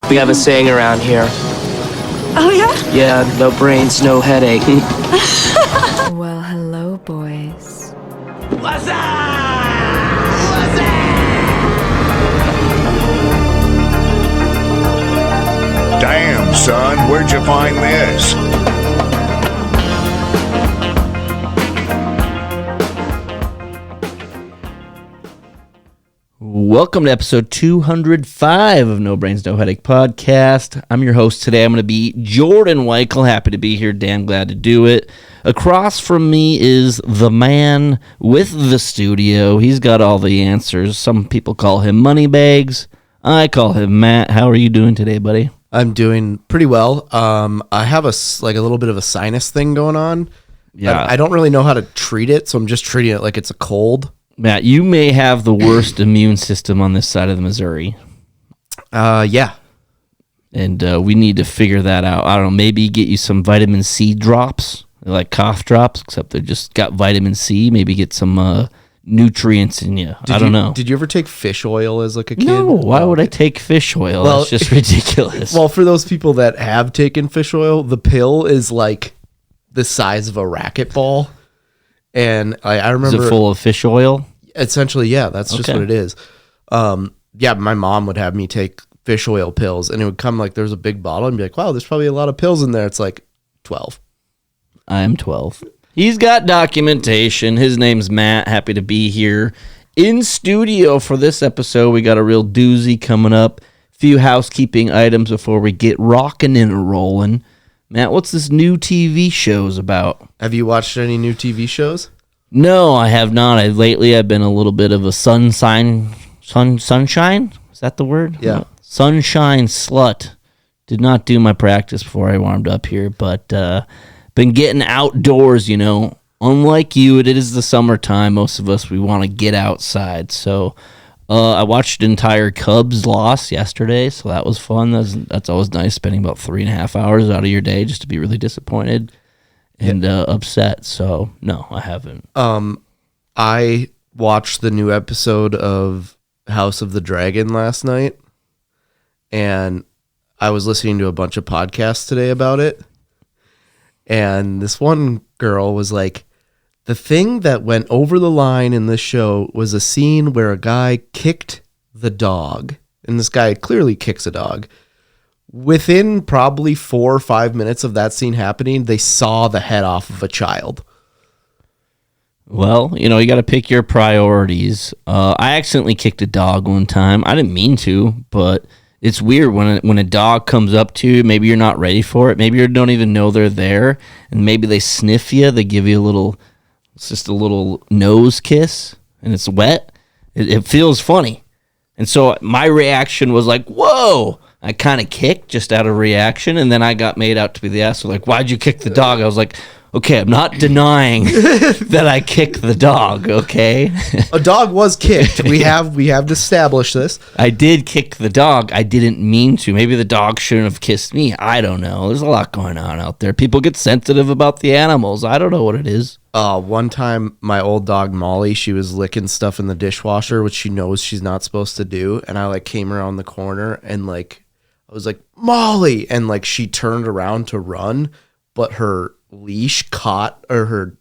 We have a saying around here. Oh, yeah? Yeah, no brains, no headache. Well, hello, boys. What's up? What's up? Damn, son, where'd you find this? Welcome to episode 205 of No Brains, No Headache podcast. I'm your host today. I'm going to be Jordan Weichel. Happy to be here. Damn glad to do it. Across from me is the man with the studio. He's got all the answers. Some people call him Moneybags. I call him Matt. How are you doing today, buddy? I'm doing pretty well. I have a little bit of a sinus thing going on. Yeah. I don't really know how to treat it, so I'm just treating it like it's a cold. Matt, you may have the worst immune system on this side of the Missouri. Yeah. And we need to figure that out. I don't know, maybe get you some vitamin C drops, like cough drops, except they just got vitamin C. Maybe get some nutrients in you. I don't know. Did you ever take fish oil as like a kid? No, why would I take fish oil? Well, That's just ridiculous. Well, for those people that have taken fish oil, the pill is like the size of a racquetball. And I remember... Is it full of fish oil? Essentially, yeah, that's just what it is. Yeah, my mom would have me take fish oil pills, and it would come like there's a big bottle and be like, wow, there's probably a lot of pills in there. It's like 12. I'm 12. He's got documentation. His name's Matt. Happy to be here in studio for this episode. We got a real doozy coming up. Few housekeeping items before we get rocking and rolling. Matt, what's this new TV shows about? Have you watched any new TV shows? No, I have not. Lately I've been a little bit of a sunshine? Is that the word? Yeah. Sunshine slut. Did not do my practice before I warmed up here, but been getting outdoors, you know. Unlike you, it is the summertime. Most of us, we want to get outside. So I watched an entire Cubs loss yesterday, so that was fun. That's always nice, spending about 3.5 hours out of your day just to be really disappointed and upset. So, no, I haven't. I watched the new episode of House of the Dragon last night, and I was listening to a bunch of podcasts today about it, and this one girl was like, the thing that went over the line in this show was a scene where a guy kicked the dog, and this guy clearly kicks a dog. Within probably 4 or 5 minutes of that scene happening, they saw the head off of a child. Well, you know, you got to pick your priorities. I accidentally kicked a dog one time. I didn't mean to, but it's weird when a dog comes up to you. Maybe you're not ready for it. Maybe you don't even know they're there, and maybe they sniff you. They give you it's just a little nose kiss, and it's wet. It feels funny. And so my reaction was like, whoa! I kind of kicked just out of reaction, and then I got made out to be the asshole. Like, why'd you kick the dog? I was like, okay, I'm not denying that I kicked the dog, okay? A dog was kicked. We have established this. I did kick the dog. I didn't mean to. Maybe the dog shouldn't have kissed me. I don't know. There's a lot going on out there. People get sensitive about the animals. I don't know what it is. One time, my old dog Molly, she was licking stuff in the dishwasher, which she knows she's not supposed to do. And I came around the corner and I was like, Molly, and she turned around to run, but her leash caught, or her,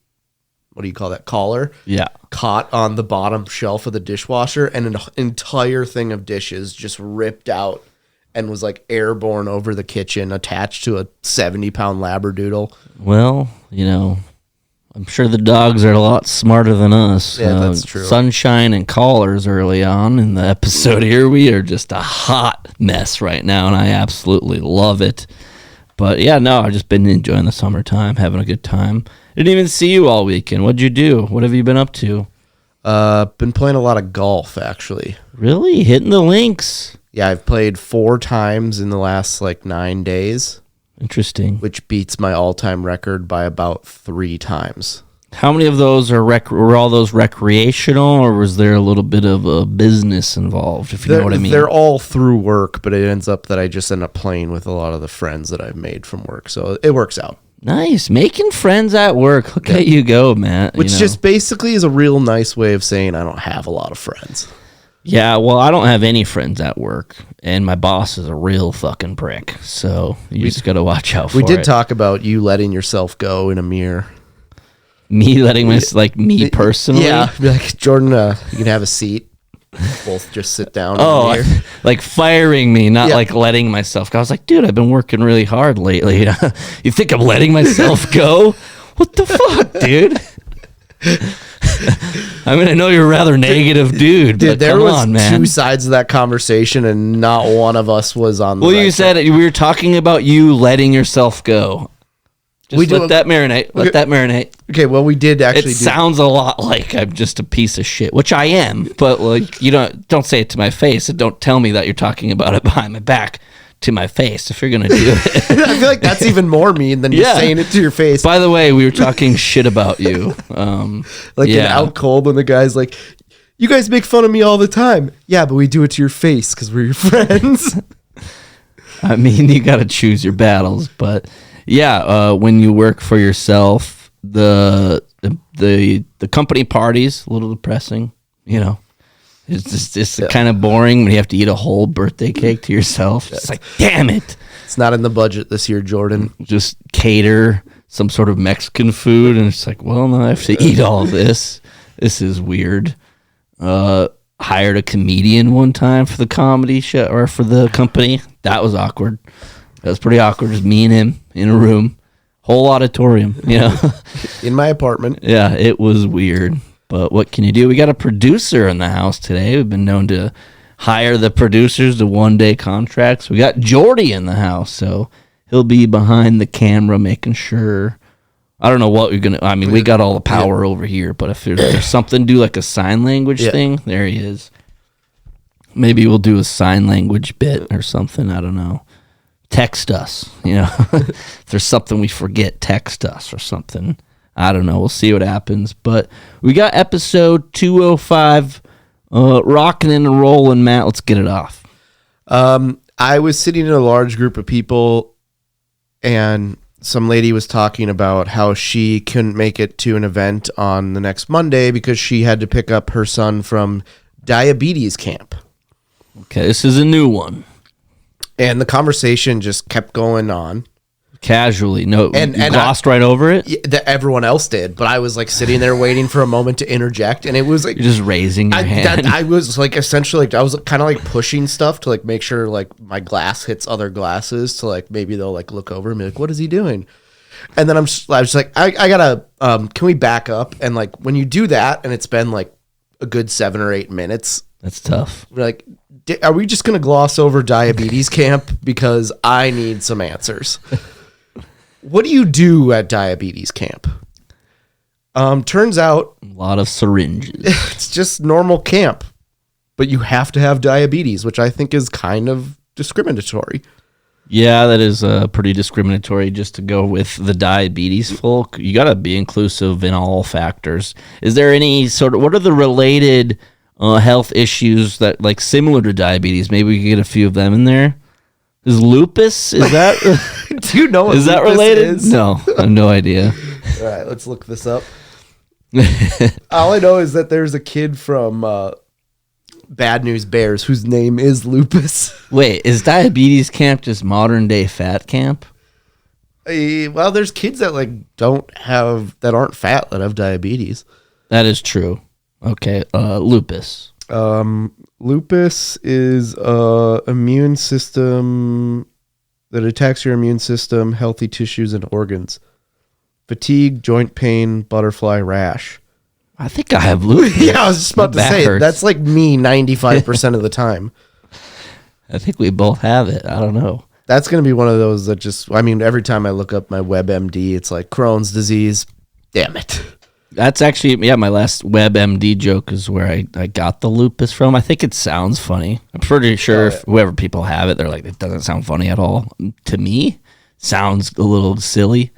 what do you call that, collar? Yeah. Caught on the bottom shelf of the dishwasher, and an entire thing of dishes just ripped out and was airborne over the kitchen, attached to a 70-pound Labradoodle. Well, you know, I'm sure the dogs are a lot smarter than us. Yeah, that's true. Sunshine and collars early on in the episode here. We are just a hot mess right now, and I absolutely love it. But yeah, no, I've just been enjoying the summertime, having a good time. Didn't even see you all weekend. What'd you do? What have you been up to? Been playing a lot of golf, actually. Really? Hitting the links? Yeah, I've played 4 times in the last 9 days. Interesting. Which beats my all-time record by about 3 times. How many of those were all those recreational, or was there a little bit of a business involved, if you know what I mean? They're all through work, but it ends up that I just end up playing with a lot of the friends that I've made from work. So it works out. Nice. Making friends at work. Look at you go, Matt. Which just basically is a real nice way of saying I don't have a lot of friends. Yeah, well, I don't have any friends at work, and my boss is a real fucking prick. So you just got to watch out for it. We did talk about you letting yourself go in a mirror. Me letting myself, like me personally? Yeah, be like, Jordan, you can have a seat. Both just sit down. Oh, in the mirror. like firing me, not like letting myself go. I was like, dude, I've been working really hard lately. You think I'm letting myself go? What the fuck, dude? I mean, I know you're a rather negative dude, but there come was on, man. 2 sides of that conversation, and not one of us was on the Well, right you said we were talking about you letting yourself go. Just let that marinate. Let that marinate. Okay, well, we did actually. It sounds a lot like I'm just a piece of shit, which I am. But like, you don't say it to my face, and don't tell me that you're talking about it behind my back to my face if you're gonna do it. I feel like that's even more mean than just saying it to your face. By the way, we were talking shit about you. Like Out Cold when the guy's like, "You guys make fun of me all the time." Yeah, but we do it to your face because we're your friends. I mean, you got to choose your battles, but. Yeah, when you work for yourself, the company parties a little depressing. It's just kind of boring when you have to eat a whole birthday cake to yourself. It's like, damn it! It's not in the budget this year, Jordan. Just cater some sort of Mexican food, and it's like, well, no, I have to eat all of this. This is weird. Hired a comedian one time for the comedy show or for the company. That was awkward. That was pretty awkward. Just me and him in a room, whole auditorium, in my apartment. Yeah, it was weird. But what can you do? We got a producer in the house today. We've been known to hire the producers to one-day contracts. We got Jordy in the house, so he'll be behind the camera making sure. I don't know what we're gonna. I mean, we got all the power over here, but if there's something, do like a sign language thing. There he is. Maybe we'll do a sign language bit or something. I don't know. Text us, if there's something we forget, text us or something. I don't know. We'll see what happens. But we got episode 205 rocking and rolling, Matt. Let's get it off. I was sitting in a large group of people, and some lady was talking about how she couldn't make it to an event on the next Monday because she had to pick up her son from diabetes camp. Okay, this is a new one. And the conversation just kept going on. Casually. No, and glossed right over it? Yeah, everyone else did. But I was like sitting there waiting for a moment to interject. And it was like... You're just raising your hand. I was like essentially... I was kind of like pushing stuff to like make sure like my glass hits other glasses to like maybe they'll like look over and be like, what is he doing? And then I was just like, I gotta... can we back up? And like when you do that and it's been like a good 7 or 8 minutes... That's tough. We're like... Are we just going to gloss over diabetes camp? Because I need some answers. What do you do at diabetes camp? Turns out... A lot of syringes. It's just normal camp. But you have to have diabetes, which I think is kind of discriminatory. Yeah, that is pretty discriminatory just to go with the diabetes folk. You got to be inclusive in all factors. Is there any sort of... What are the related... health issues that like similar to diabetes? Maybe we could get a few of them in there. Is lupus? Is that? Do you know what is that related? Is? No, I have no idea. All right, let's look this up. All I know is that there's a kid from Bad News Bears whose name is Lupus. Wait, is diabetes camp just modern day fat camp? Well, there's kids that like that aren't fat that have diabetes. That is true. Okay, lupus. Lupus is immune system that attacks your immune system, healthy tissues and organs. Fatigue, joint pain, butterfly rash. I think I have lupus. Yeah, I was just about to say hurts. that's like me 95% of the time. I think we both have it. I don't know. That's going to be one of those that just, I mean, every time I look up my WebMD, it's like Crohn's disease. Damn it. That's actually, my last WebMD joke is where I got the lupus from. I think it sounds funny. I'm pretty sure if whoever people have it, they're like, it doesn't sound funny at all. To me, sounds a little silly.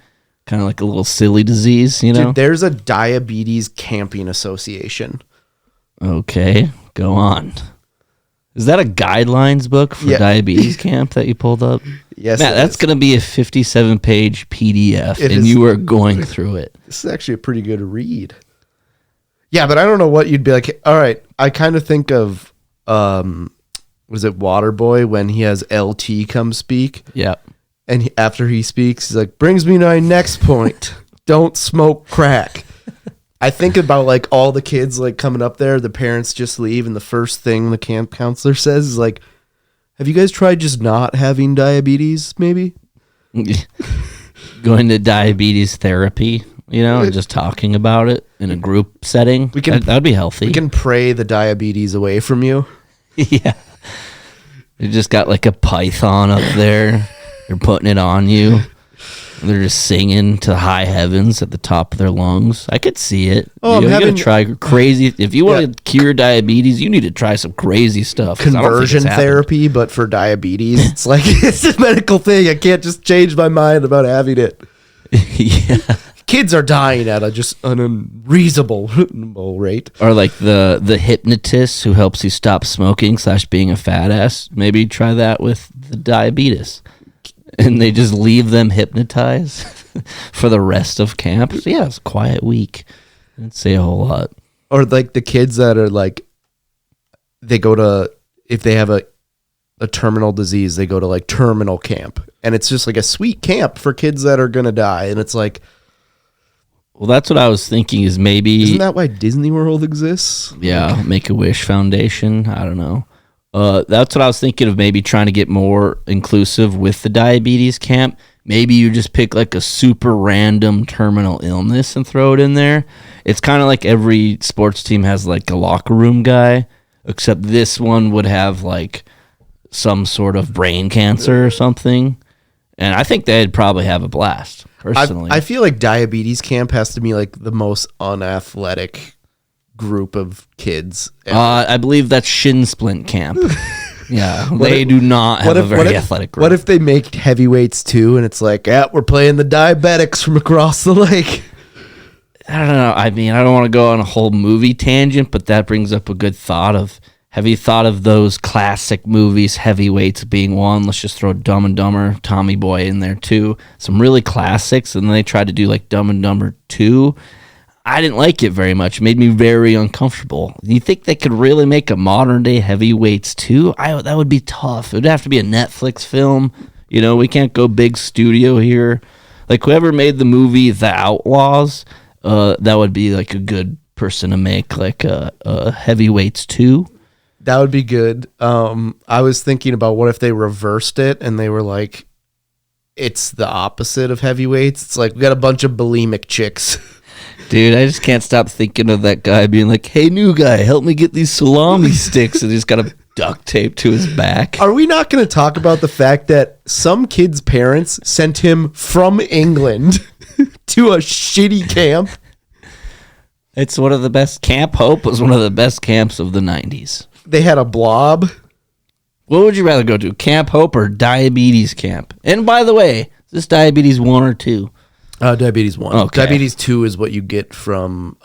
Kind of like a little silly disease, Dude, there's a diabetes camping association. Okay, go on. Is that a guidelines book for diabetes camp that you pulled up? Yes, Matt, that's going to be a 57-page PDF, you are going through it. This is actually a pretty good read. Yeah, but I don't know what you'd be like. All right, I kind of think of was it Waterboy when he has LT come speak? Yeah. And after he speaks, he's like, brings me to my next point. Don't smoke crack. I think about like all the kids like coming up there, the parents just leave, and the first thing the camp counselor says is like, have you guys tried just not having diabetes, maybe? Going to diabetes therapy, and just talking about it in a group setting. That'd be healthy. We can pray the diabetes away from you. Yeah. You just got like a python up there. They're putting it on you. They're just singing to high heavens at the top of their lungs. I could see it. Oh, you gotta try crazy. If you want to cure diabetes, you need to try some crazy stuff. Conversion therapy, but for diabetes. It's like, it's a medical thing. I can't just change my mind about having it. Yeah. Kids are dying at just an unreasonable rate. Or like the hypnotist who helps you stop smoking / being a fat ass. Maybe try that with the diabetes. And they just leave them hypnotized for the rest of camp. So yeah, it's a quiet week. I didn't say a whole lot. Or like the kids that are like, they go to, if they have a terminal disease, they go to like terminal camp. And it's just like a sweet camp for kids that are going to die. And it's like, well, that's what I was thinking is maybe... Isn't that why Disney World exists? Yeah, Make-A-Wish Foundation. I don't know. That's what I was thinking of, maybe trying to get more inclusive with the diabetes camp. Maybe you just pick like a super random terminal illness and throw it in there. It's kind of like every sports team has like a locker room guy, except this one would have like some sort of brain cancer or something. And I think they'd probably have a blast, personally. I feel like diabetes camp has to be like the most unathletic group of kids. I believe that's shin splint camp. Yeah, they do not have a very athletic group. What if they make heavyweights too, and it's like, we're playing the diabetics from across the lake? I don't know. I mean, I don't want to go on a whole movie tangent, but that brings up a good thought of, have you thought of those classic movies, heavyweights being one? Let's just throw Dumb and Dumber, Tommy Boy in there too. Some really classics, and then they tried to do like Dumb and Dumber 2. I didn't like it very much. It made me very uncomfortable. You think they could really make a modern day heavyweights too? That would be tough. It would have to be a Netflix film. We can't go big studio here. Like whoever made the movie The Outlaws, that would be like a good person to make like a heavyweights 2. That would be good. I was thinking about what if they reversed it and they were like, it's the opposite of heavyweights. It's like we got a bunch of bulimic chicks. Dude, I just can't stop thinking of that guy being like, hey, new guy, help me get these salami sticks. And he's got a duct tape to his back. Are we not going to talk about the fact that some kid's parents sent him from England to a shitty camp? It's one of the best. Camp Hope was one of the best camps of the 90s. They had a blob. What would you rather go to, Camp Hope or Diabetes Camp? And by the way, is this Diabetes 1 or 2? Diabetes 1. Okay. Diabetes 2 is what you get from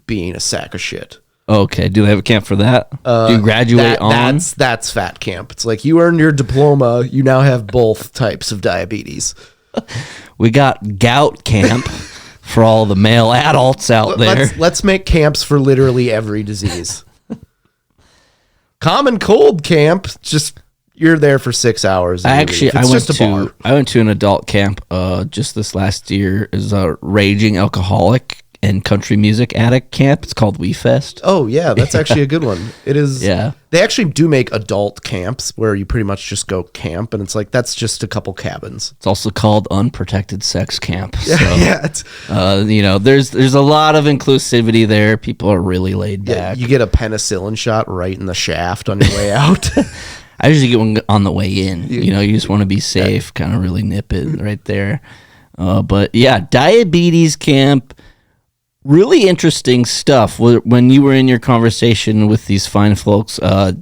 being a sack of shit. Okay. Do they have a camp for that? Do you graduate on? That's fat camp. It's like you earned your diploma. You now have both types of diabetes. We got gout camp for all the male adults out there. Let's make camps for literally every disease. Common cold camp, just you're there for 6 hours. I went to an adult camp just this last year. It was a raging alcoholic and country music addict camp. It's called WeFest. Oh yeah, that's actually a good one. It is. Yeah, they actually do make adult camps where you pretty much just go camp, and it's like that's just a couple cabins. It's also called unprotected sex camp. So, yeah. There's a lot of inclusivity there. People are really laid back. You get a penicillin shot right in the shaft on your way out. I usually get one on the way in. You just want to be safe, kind of really nip it right there. But yeah, diabetes camp, really interesting stuff. When you were in your conversation with these fine folks, were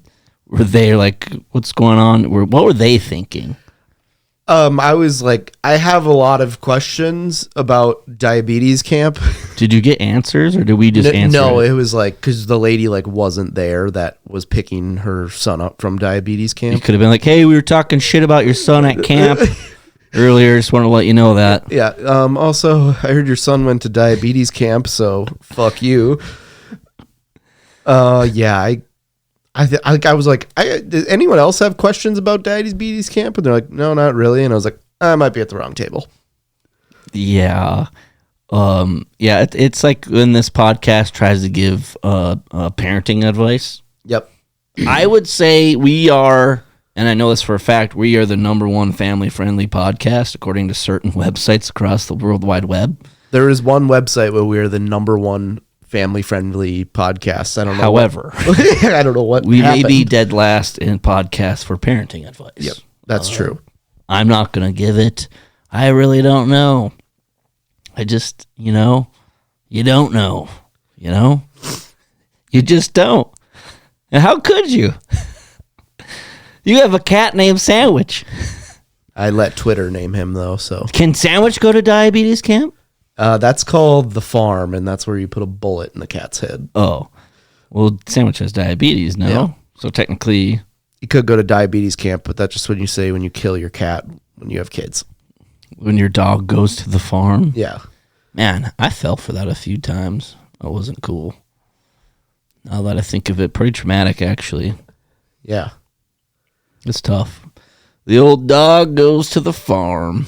they like, what's going on? What were they thinking? I was like, I have a lot of questions about diabetes camp. Did you get answers, or did we just answer? No, it was like, because the lady like wasn't there that was picking her son up from diabetes camp. You could have been like, hey, we were talking shit about your son at camp earlier. Just wanted to let you know that. Yeah. Also, I heard your son went to diabetes camp, so fuck you. Yeah, I was like, did anyone else have questions about diabetes camp? And they're like, no, not really. And I was like, I might be at the wrong table. Yeah. It's like when this podcast tries to give parenting advice. Yep. I would say we are, and I know this for a fact, we are the number one family-friendly podcast according to certain websites across the World Wide Web. There is one website where we are the number one family-friendly podcast. I don't know. However, I don't know what we happened. may be dead last in podcasts for parenting advice. Yep, that's true. I'm not going to give it. I really don't know. I just, you don't know, You just don't. And how could you? You have a cat named Sandwich. I let Twitter name him, though, so. Can Sandwich go to diabetes camp? That's called The Farm, and that's where you put a bullet in the cat's head. Oh. Well, Sandwich has diabetes now. Yeah. So technically... You could go to diabetes camp, but that's just what you say when you kill your cat when you have kids. When your dog goes to the farm? Yeah. Man, I fell for that a few times. That wasn't cool. Now that I think of it, pretty traumatic, actually. Yeah. It's tough. The old dog goes to the farm.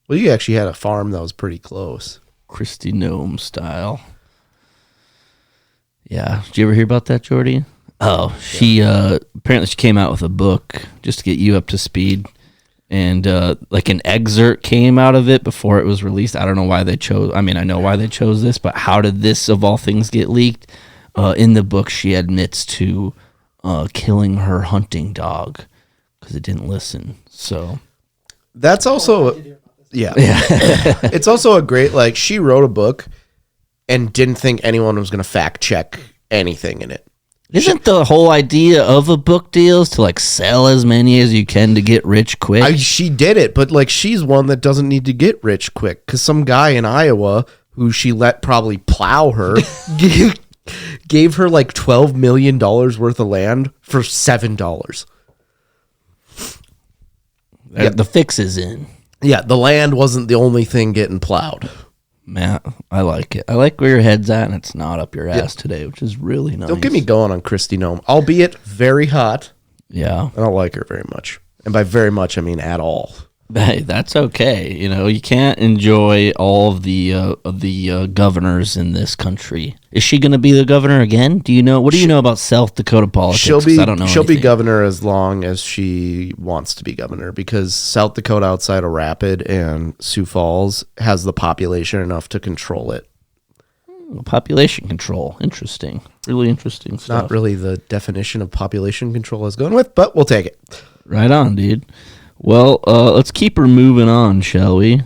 Well, you actually had a farm that was pretty close. Christy Gnome style. Yeah. Did you ever hear about that, Jordy? Oh, she apparently she came out with a book just to get you up to speed. And like an excerpt came out of it before it was released. I don't know why they chose. I mean, I know why they chose this, but how did this, of all things, get leaked? In the book, she admits to killing her hunting dog because it didn't listen. So that's also, yeah. It's also a great, like, she wrote a book and didn't think anyone was going to fact check anything in it. Isn't the whole idea of a book deal is to like sell as many as you can to get rich quick? She did it, but like she's one that doesn't need to get rich quick because some guy in Iowa who she let probably plow her gave her like $12 million worth of land for $7. The fix is in. Yeah, the land wasn't the only thing getting plowed. Man, I like it. I like where your head's at, and it's not up your ass today, which is really nice. Don't get me going on Christy Gnome, albeit very hot. Yeah. I don't like her very much. And by very much, I mean at all. Hey, that's okay. You can't enjoy all of the governors in this country. Is she going to be the governor again? Do you know? What do you know about South Dakota politics? I don't know. She'll be governor as long as she wants to be governor because South Dakota outside of Rapid and Sioux Falls has the population enough to control it. Population control. Interesting. Really interesting stuff. Not really the definition of population control I was going with, but we'll take it. Right on, dude. Well, let's keep her moving on, shall we?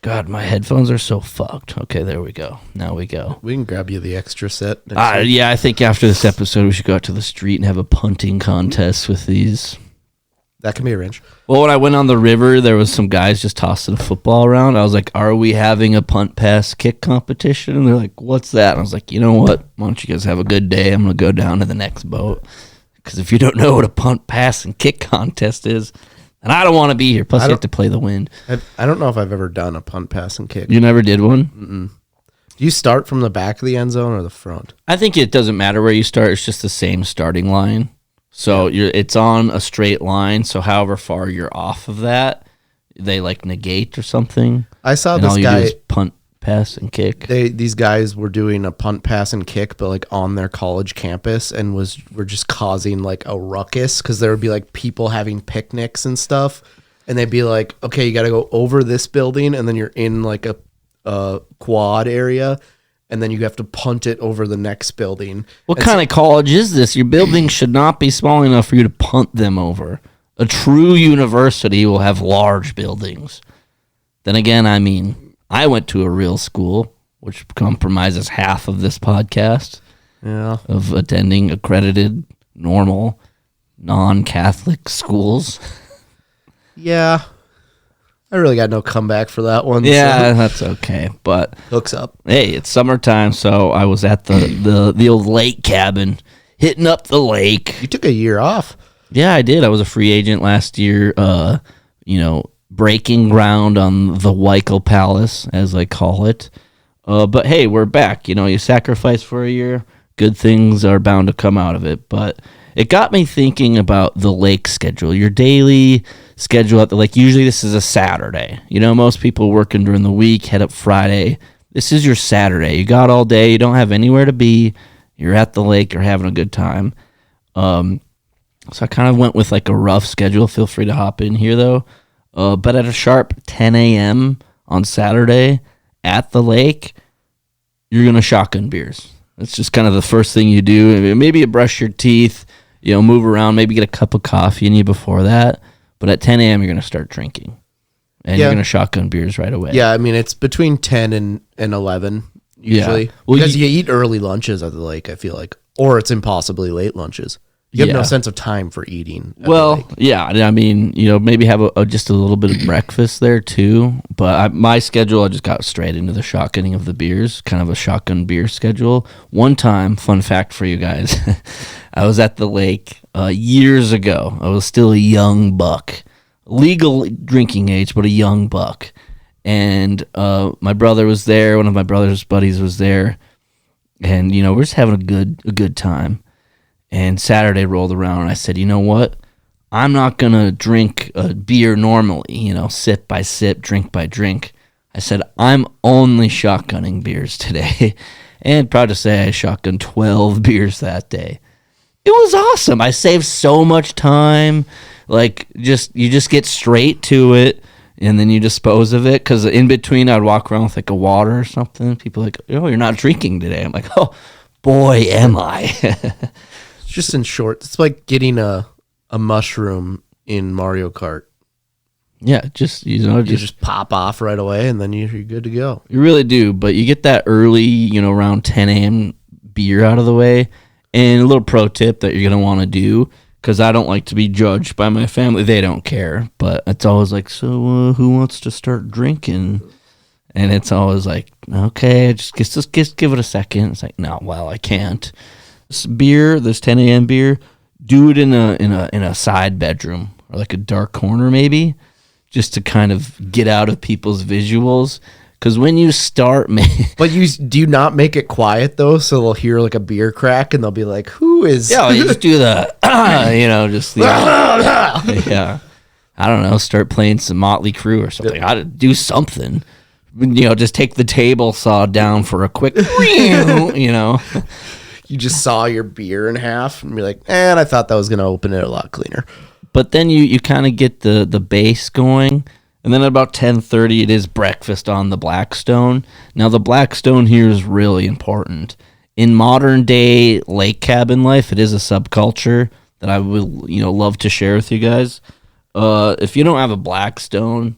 God, my headphones are so fucked. Okay, there we go. Now we go. We can grab you the extra set. Yeah, I think after this episode, we should go out to the street and have a punting contest with these. That can be arranged. Well, when I went on the river, there was some guys just tossing a football around. I was like, are we having a punt, pass, kick competition? And they're like, what's that? And I was like, you know what? Why don't you guys have a good day? I'm going to go down to the next boat. Because if you don't know what a punt, pass, and kick contest is, and I don't want to be here. Plus, you have to play the wind. I don't know if I've ever done a punt, pass, and kick. You never did one? Mm-mm. Do you start from the back of the end zone or the front? I think it doesn't matter where you start. It's just the same starting line. So it's on a straight line. So however far you're off of that, they like negate or something. I saw and this all you guy do is punt, pass, and kick. These guys were doing a punt, pass, and kick, but like on their college campus, and were just causing like a ruckus because there would be like people having picnics and stuff, and they'd be like, "Okay, you got to go over this building, and then you're in like a quad area." And then you have to punt it over the next building. What kind of college is this? Your buildings should not be small enough for you to punt them over. A true university will have large buildings. Then again, I mean, I went to a real school, which compromises half of this podcast of attending accredited, normal, non-Catholic schools. Yeah. I really got no comeback for that one. Yeah, so. That's okay. But hooks up. Hey, it's summertime, so I was at the old lake cabin, hitting up the lake. You took a year off. Yeah, I did. I was a free agent last year. Breaking ground on the Weichel Palace, as I call it. But hey, we're back. You sacrifice for a year, good things are bound to come out of it. But it got me thinking about the lake schedule, your daily schedule at the lake. Usually this is a Saturday. Most people working during the week, head up Friday. This is your Saturday. You got all day. You don't have anywhere to be. You're at the lake. You're having a good time. So I kind of went with like a rough schedule. Feel free to hop in here though. But at a sharp 10 a.m. on Saturday at the lake, you're going to shotgun beers. That's just kind of the first thing you do. Maybe you brush your teeth, move around, maybe get a cup of coffee in you before that. But at 10 a.m., you're going to start drinking. And you're going to shotgun beers right away. Yeah, I mean, it's between 10 and 11 usually. Yeah. Well, because you eat early lunches at the lake, I feel like. Or it's impossibly late lunches. You have no sense of time for eating. Well, yeah. I mean, maybe have just a little bit of breakfast there too. But my schedule, I just got straight into the shotgunning of the beers, kind of a shotgun beer schedule. One time, fun fact for you guys, I was at the lake years ago. I was still a young buck, legal drinking age, but a young buck. And my brother was there. One of my brother's buddies was there. And, we're just having a good time. And Saturday rolled around, and I said, you know what? I'm not going to drink a beer normally, sip by sip, drink by drink. I said, I'm only shotgunning beers today. And proud to say I shotgunned 12 beers that day. It was awesome. I saved so much time. Like, you just get straight to it, and then you dispose of it. Because in between, I'd walk around with, like, a water or something. People are like, oh, you're not drinking today. I'm like, oh, boy, am I. Just in short, it's like getting a mushroom in Mario Kart. Yeah, just you just pop off right away, and then you're good to go. You really do, but you get that early, around 10 a.m. beer out of the way. And a little pro tip that you're gonna want to do, because I don't like to be judged by my family. They don't care, but it's always like, so who wants to start drinking? And it's always like, okay, just give it a second. It's like, no, well, I can't. This 10 a.m. beer, do it in a side bedroom or like a dark corner maybe, just to kind of get out of people's visuals. Because when you start, but do you not make it quiet though, so they'll hear like a beer crack and they'll be like, "Who is?" Yeah, you just do the, yeah. I don't know. Start playing some Motley Crue or something. I do something. Just take the table saw down for a quick, You just saw your beer in half and be like, and I thought that was going to open it a lot cleaner. But then you kind of get the base going. And then at about 10:30, it is breakfast on the Blackstone. Now, the Blackstone here is really important. In modern day lake cabin life, it is a subculture that I would, love to share with you guys. If you don't have a Blackstone,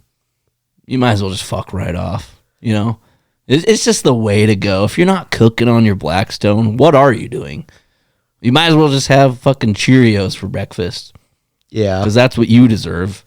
you might as well just fuck right off, It's just the way to go. If you're not cooking on your Blackstone, what are you doing? You might as well just have fucking Cheerios for breakfast. Yeah. Because that's what you deserve.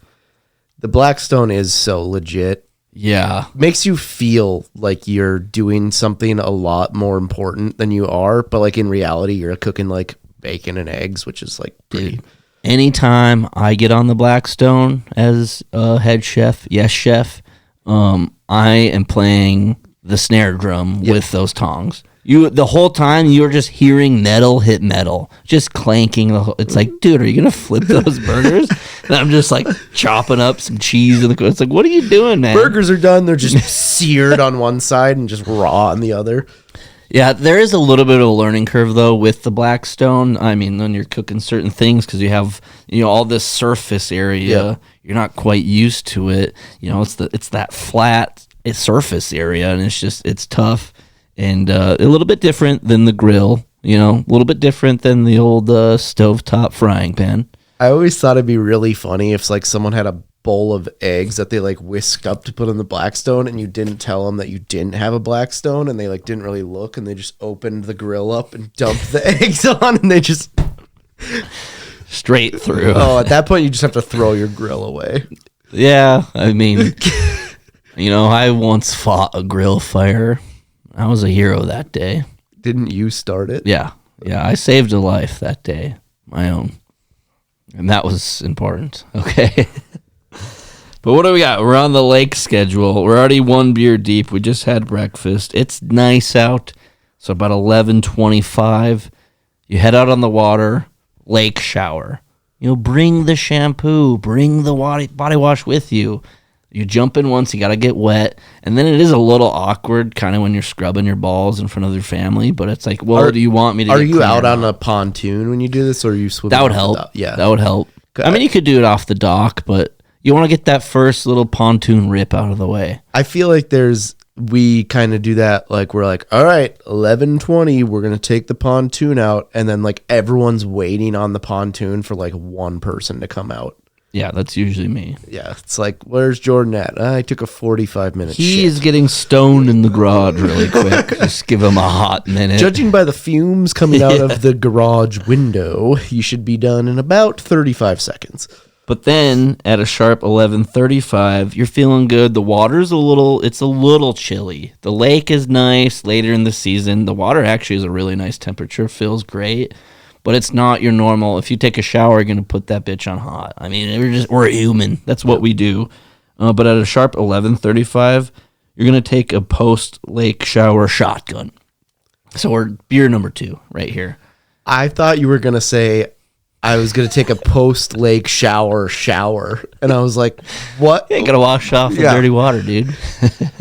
The Blackstone is so legit. Yeah. Makes you feel like you're doing something a lot more important than you are. But like in reality, you're cooking like bacon and eggs, which is like pretty. Dude, anytime I get on the Blackstone as a head chef, yes, chef, I am playing the snare drum with those tongs. The whole time you're just hearing metal hit metal, just clanking. It's like, dude, are you gonna flip those burgers? And I'm just like chopping up some cheese in the. It's like, what are you doing, man? Burgers are done. They're just seared on one side and just raw on the other. Yeah, there is a little bit of a learning curve though with the Blackstone. I mean, when you're cooking certain things, because you have all this surface area, you're not quite used to it. It's that flat surface area, and it's tough. And a little bit different than the grill, a little bit different than the old stovetop frying pan. I always thought it'd be really funny if like someone had a bowl of eggs that they like whisked up to put on the Blackstone, and you didn't tell them that you didn't have a Blackstone, and they like didn't really look, and they just opened the grill up and dumped the eggs on, and they just straight through. Oh, at that point you just have to throw your grill away. Yeah, I mean, I once fought a grill fire. I was a hero that day. Didn't you start it? Yeah, I saved a life that day, my own. And that was important, okay? But what do we got? We're on the lake schedule. We're already one beer deep. We just had breakfast. It's nice out. So about 11:25, you head out on the water, lake shower. Bring the shampoo, bring the body wash with you. You jump in once, you got to get wet. And then it is a little awkward kind of when you're scrubbing your balls in front of your family. But it's like, well, do you want me to Are get you clean out or on not? a pontoon when you do this, or are you swimming? That would help. Yeah. That would help. I mean, you could do it off the dock, but you want to get that first little pontoon rip out of the way. I feel like we kind of do that. Like, we're like, all right, 11:20, we're going to take the pontoon out. And then, like, everyone's waiting on the pontoon for, like, one person to come out. Yeah, that's usually me. Yeah, it's like, where's Jordan at? I took a 45-minute He shit. is getting stoned in the garage really quick. Just give him a hot minute. Judging by the fumes coming out of the garage window, you should be done in about 35 seconds. But then at a sharp 11:35, you're feeling good. The water's a little chilly. The lake is nice later in the season. The water actually is a really nice temperature, feels great. But it's not your normal. If you take a shower, you're going to put that bitch on hot. I mean, we're human. That's what we do. But at a sharp 11:35, you're going to take a post-lake shower shotgun. So we're beer number 2 right here. I thought you were going to say I was going to take a post-lake shower. And I was like, what? You got to wash off the dirty water, dude.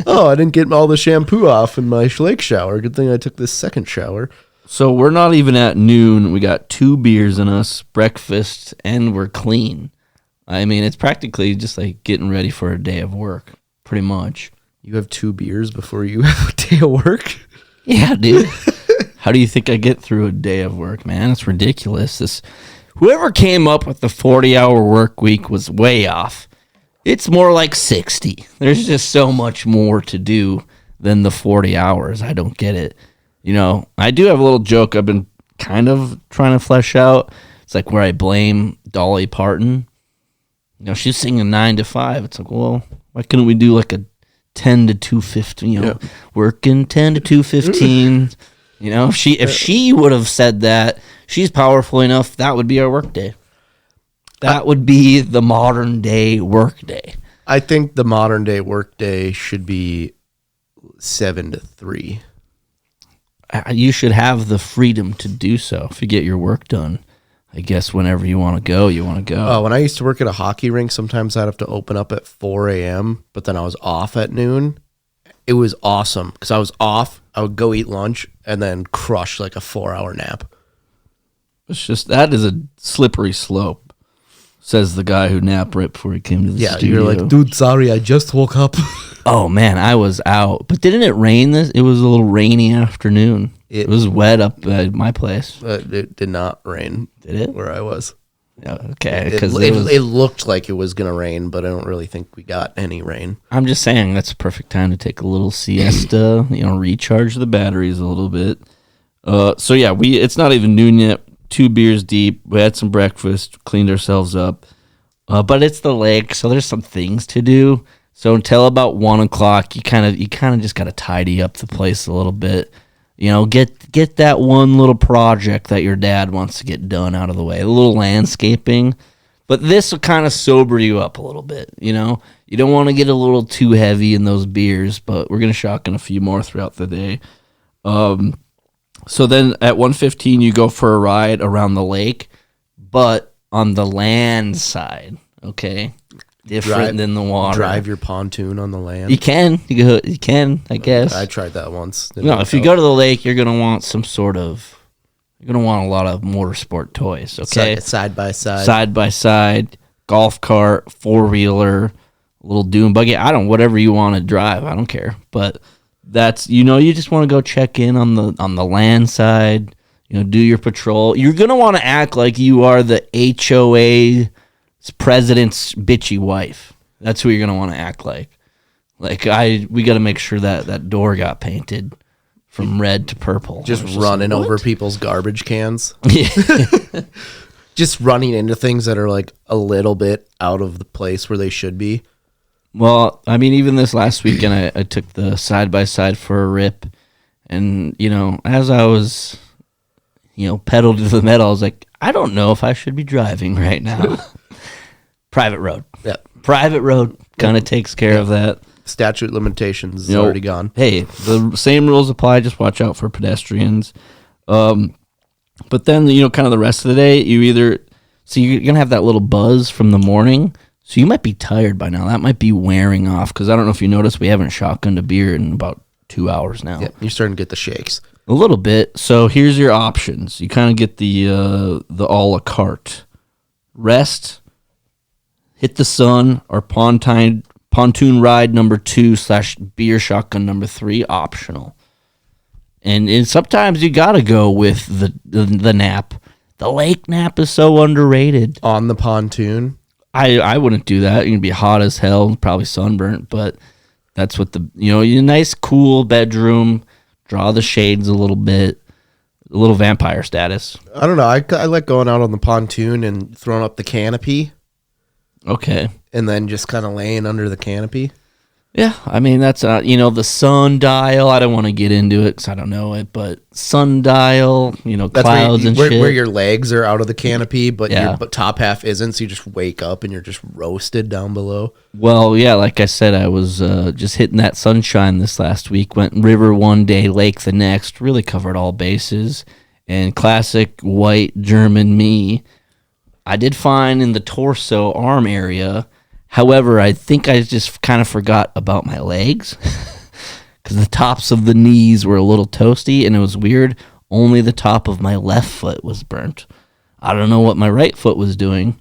Oh, I didn't get all the shampoo off in my lake shower. Good thing I took this second shower. So we're not even at noon. We got 2 beers in us, breakfast, and we're clean. I mean, it's practically just like getting ready for a day of work, pretty much. You have 2 beers before you have a day of work? Yeah, dude. How do you think I get through a day of work, man? It's ridiculous. Whoever came up with the 40-hour work week was way off. It's more like 60. There's just so much more to do than the 40 hours. I don't get it. I do have a little joke I've been kind of trying to flesh out. It's like where I blame Dolly Parton. She's singing 9 to 5. It's like, well, why couldn't we do like a 10 to 2:15? Working 10 to 2:15. If she would have said that, she's powerful enough. That would be our work day. That would be the modern day work day. I think the modern day work day should be 7 to 3. You should have the freedom to do so if you get your work done. I guess whenever you want to go, you want to go. Oh, when I used to work at a hockey rink, sometimes I'd have to open up at 4 a.m., but then I was off at noon. It was awesome because I was off. I would go eat lunch and then crush like a 4-hour nap. It's just, that is a slippery slope, says the guy who napped right before he came to the studio. You're like, dude, sorry, I just woke up. Oh, man, I was out. But didn't it rain? It was a little rainy afternoon. It was wet up at my place. It did not rain. Did it? Where I was. Yeah, okay. It looked like it was going to rain, but I don't really think we got any rain. I'm just saying that's a perfect time to take a little siesta, recharge the batteries a little bit. So, yeah, it's not even noon yet. 2 beers deep. We had some breakfast, cleaned ourselves up. But it's the lake, so there's some things to do. So until about 1 o'clock, you kind of just got to tidy up the place a little bit. Get that one little project that your dad wants to get done out of the way, a little landscaping. But this will kind of sober you up a little bit, You don't want to get a little too heavy in those beers, but we're going to shotgun a few more throughout the day. So then at 1:15, you go for a ride around the lake, but on the land side, okay? Different than the water. Drive your pontoon on the land. You can, I guess. I tried that once. If you go to the lake, you're gonna want you're gonna want a lot of motorsport toys. Okay, side by side, golf cart, 4-wheeler, little dune buggy. Whatever you want to drive. I don't care. But that's you just want to go check in on the land side. Do your patrol. You're gonna want to act like you are the HOA president's bitchy wife. That's who you're gonna want to act like. We got to make sure that door got painted from red to purple. Just running over people's garbage cans. Yeah. Just running into things that are like a little bit out of the place where they should be. Well, I mean, even this last weekend, I took the side-by-side for a rip. And, as I was, pedal to the metal, I was like, I don't know if I should be driving right now. Private road. Yeah. Private road kind of takes care of that. Statute limitations is already gone. Hey, the same rules apply. Just watch out for pedestrians. But then, kind of the rest of the day, you're going to have that little buzz from the morning. So you might be tired by now. That might be wearing off because I don't know if you noticed, we haven't shotgunned a beer in about 2 hours now. Yeah, you're starting to get the shakes. A little bit. So here's your options. You kind of get the a la carte. Rest, hit the sun, or pontoon ride number 2 / beer shotgun number 3 optional. And sometimes you got to go with the nap. The lake nap is so underrated. On the pontoon? I wouldn't do that. You're going to be hot as hell, probably sunburnt, but that's what your nice, cool bedroom, draw the shades a little bit, a little vampire status. I don't know. I like going out on the pontoon and throwing up the canopy. Okay. And then just kind of laying under the canopy. Yeah, I mean, that's, the sundial. I don't want to get into it because I don't know it, but sundial, That's clouds and shit. Where your legs are out of the canopy, but Yeah. your top half isn't, so you just wake up and you're just roasted down below. Well, yeah, like I said, I was just hitting that sunshine this last week. Went river one day, lake the next. Really covered all bases. And classic white German me, I did fine in the torso arm area. However, I think I just kind of forgot about my legs because the tops of the knees were a little toasty, and it was weird. Only the top of my left foot was burnt. I don't know what my right foot was doing,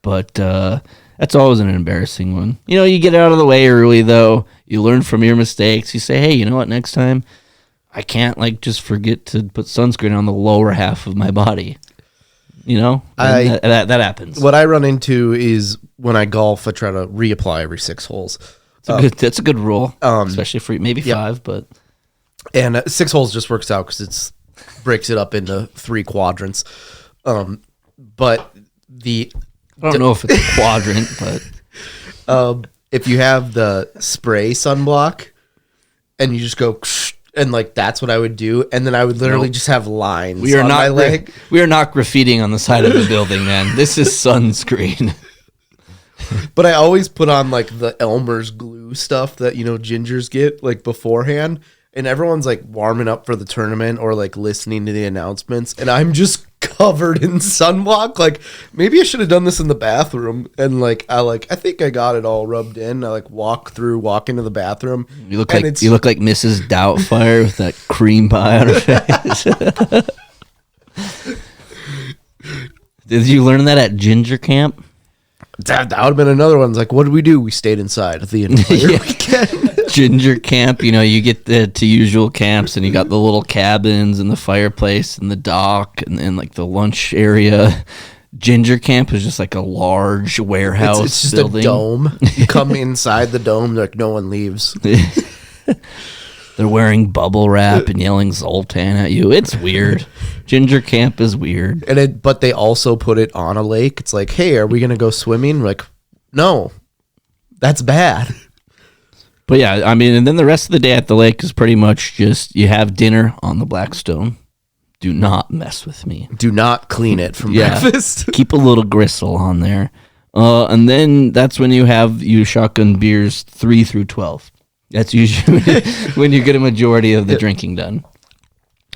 but that's always an embarrassing one. You get out of the way early, though. You learn from your mistakes. You say, hey, you know what, next time I can't just forget to put sunscreen on the lower half of my body. That happens. What I run into is when I golf, I try to reapply every 6 holes. That's a good rule, especially for maybe 5, but... And 6 holes just works out because it breaks it up into 3 quadrants. But I don't know if it's a quadrant, but... if you have the spray sunblock and you just go... And that's what I would do, and then I would literally just have lines on my leg. We are not graffitiing on the side of the building, man. This is sunscreen. But I always put on the Elmer's glue stuff that gingers get beforehand, and everyone's warming up for the tournament or listening to the announcements, and I'm just covered in sunblock. Maybe I should have done this in the bathroom, and I think I got it all rubbed in. I walk into the bathroom. You look like Mrs. Doubtfire with that cream pie on her face. Did you learn that at Ginger Camp? That would have been another one. What did we do? We stayed inside the entire weekend. Ginger Camp, you get to usual camps and you got the little cabins and the fireplace and the dock and the lunch area. Ginger Camp is just a large warehouse. It's just building. A dome. You come inside the dome, no one leaves. They're wearing bubble wrap and yelling Zoltan at you. It's weird. Ginger Camp is weird. But they also put it on a lake. It's hey, are we going to go swimming? No, that's bad. But yeah, I mean, and then the rest of the day at the lake is pretty much just you have dinner on the Blackstone. Do not mess with me. Do not clean it from breakfast. Keep a little gristle on there. And then that's when you shotgun beers 3 through 12. That's usually when you get a majority of the drinking done.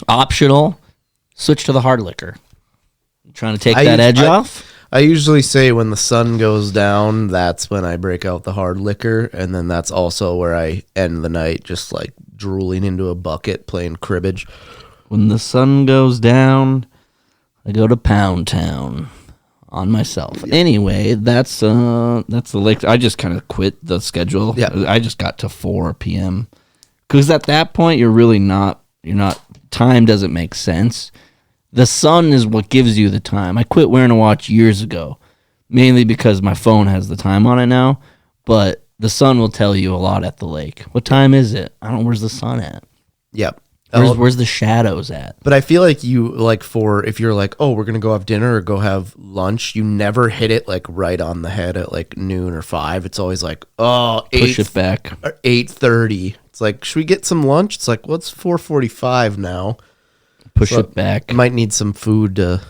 Optional, switch to the hard liquor. Trying to take that edge off? I usually say when the sun goes down, that's when I break out the hard liquor, and then that's also where I end the night just drooling into a bucket playing cribbage. When the sun goes down, I go to Pound Town on myself. Anyway, that's the lake. I just kind of quit the schedule. Yeah. I just got to 4 p.m. Because at that point, time doesn't make sense. The sun is what gives you the time. I quit wearing a watch years ago, mainly because my phone has the time on it now, but the sun will tell you a lot at the lake. What time is it? I don't know. Where's the sun at? Yep. Where's the shadows at? But I feel if you're oh, we're going to go have dinner or go have lunch, you never hit it right on the head at noon or 5. It's always oh, 8. Push it back. Or 8:30. It's should we get some lunch? It's well, it's 4:45 now. Push it back. I might need some food to,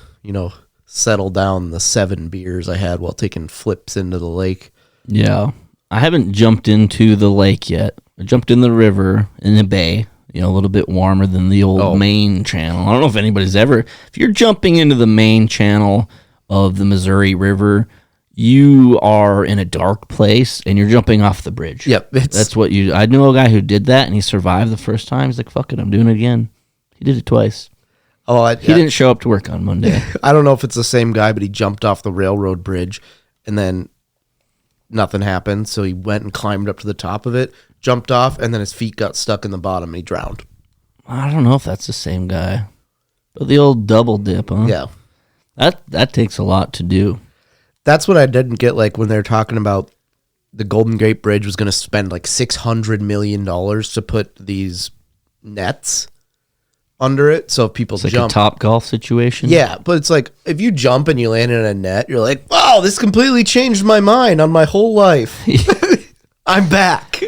settle down the 7 beers I had while taking flips into the lake. Yeah. I haven't jumped into the lake yet. I jumped in the river, in the bay, a little bit warmer than the old main channel. I don't know if anybody's ever, if you're jumping into the main channel of the Missouri River, you are in a dark place and you're jumping off the bridge. Yep. That's what I knew a guy who did that and he survived the first time. He's like, fuck it, I'm doing it again. He did it twice. He didn't show up to work on Monday. I don't know if it's the same guy, but he jumped off the railroad bridge and then nothing happened. So he went and climbed up to the top of it, jumped off, and then his feet got stuck in the bottom and he drowned. I don't know if that's the same guy. But the old double dip, huh? Yeah. That takes a lot to do. That's what I didn't get, like, when they're talking about the Golden Gate Bridge was going to spend like $600 million to put these nets under it, so if people it's like jump. a Top Golf situation? Yeah, but it's like, if you jump and you land in a net, you're like, wow, this completely changed my mind on my whole life. I'm back.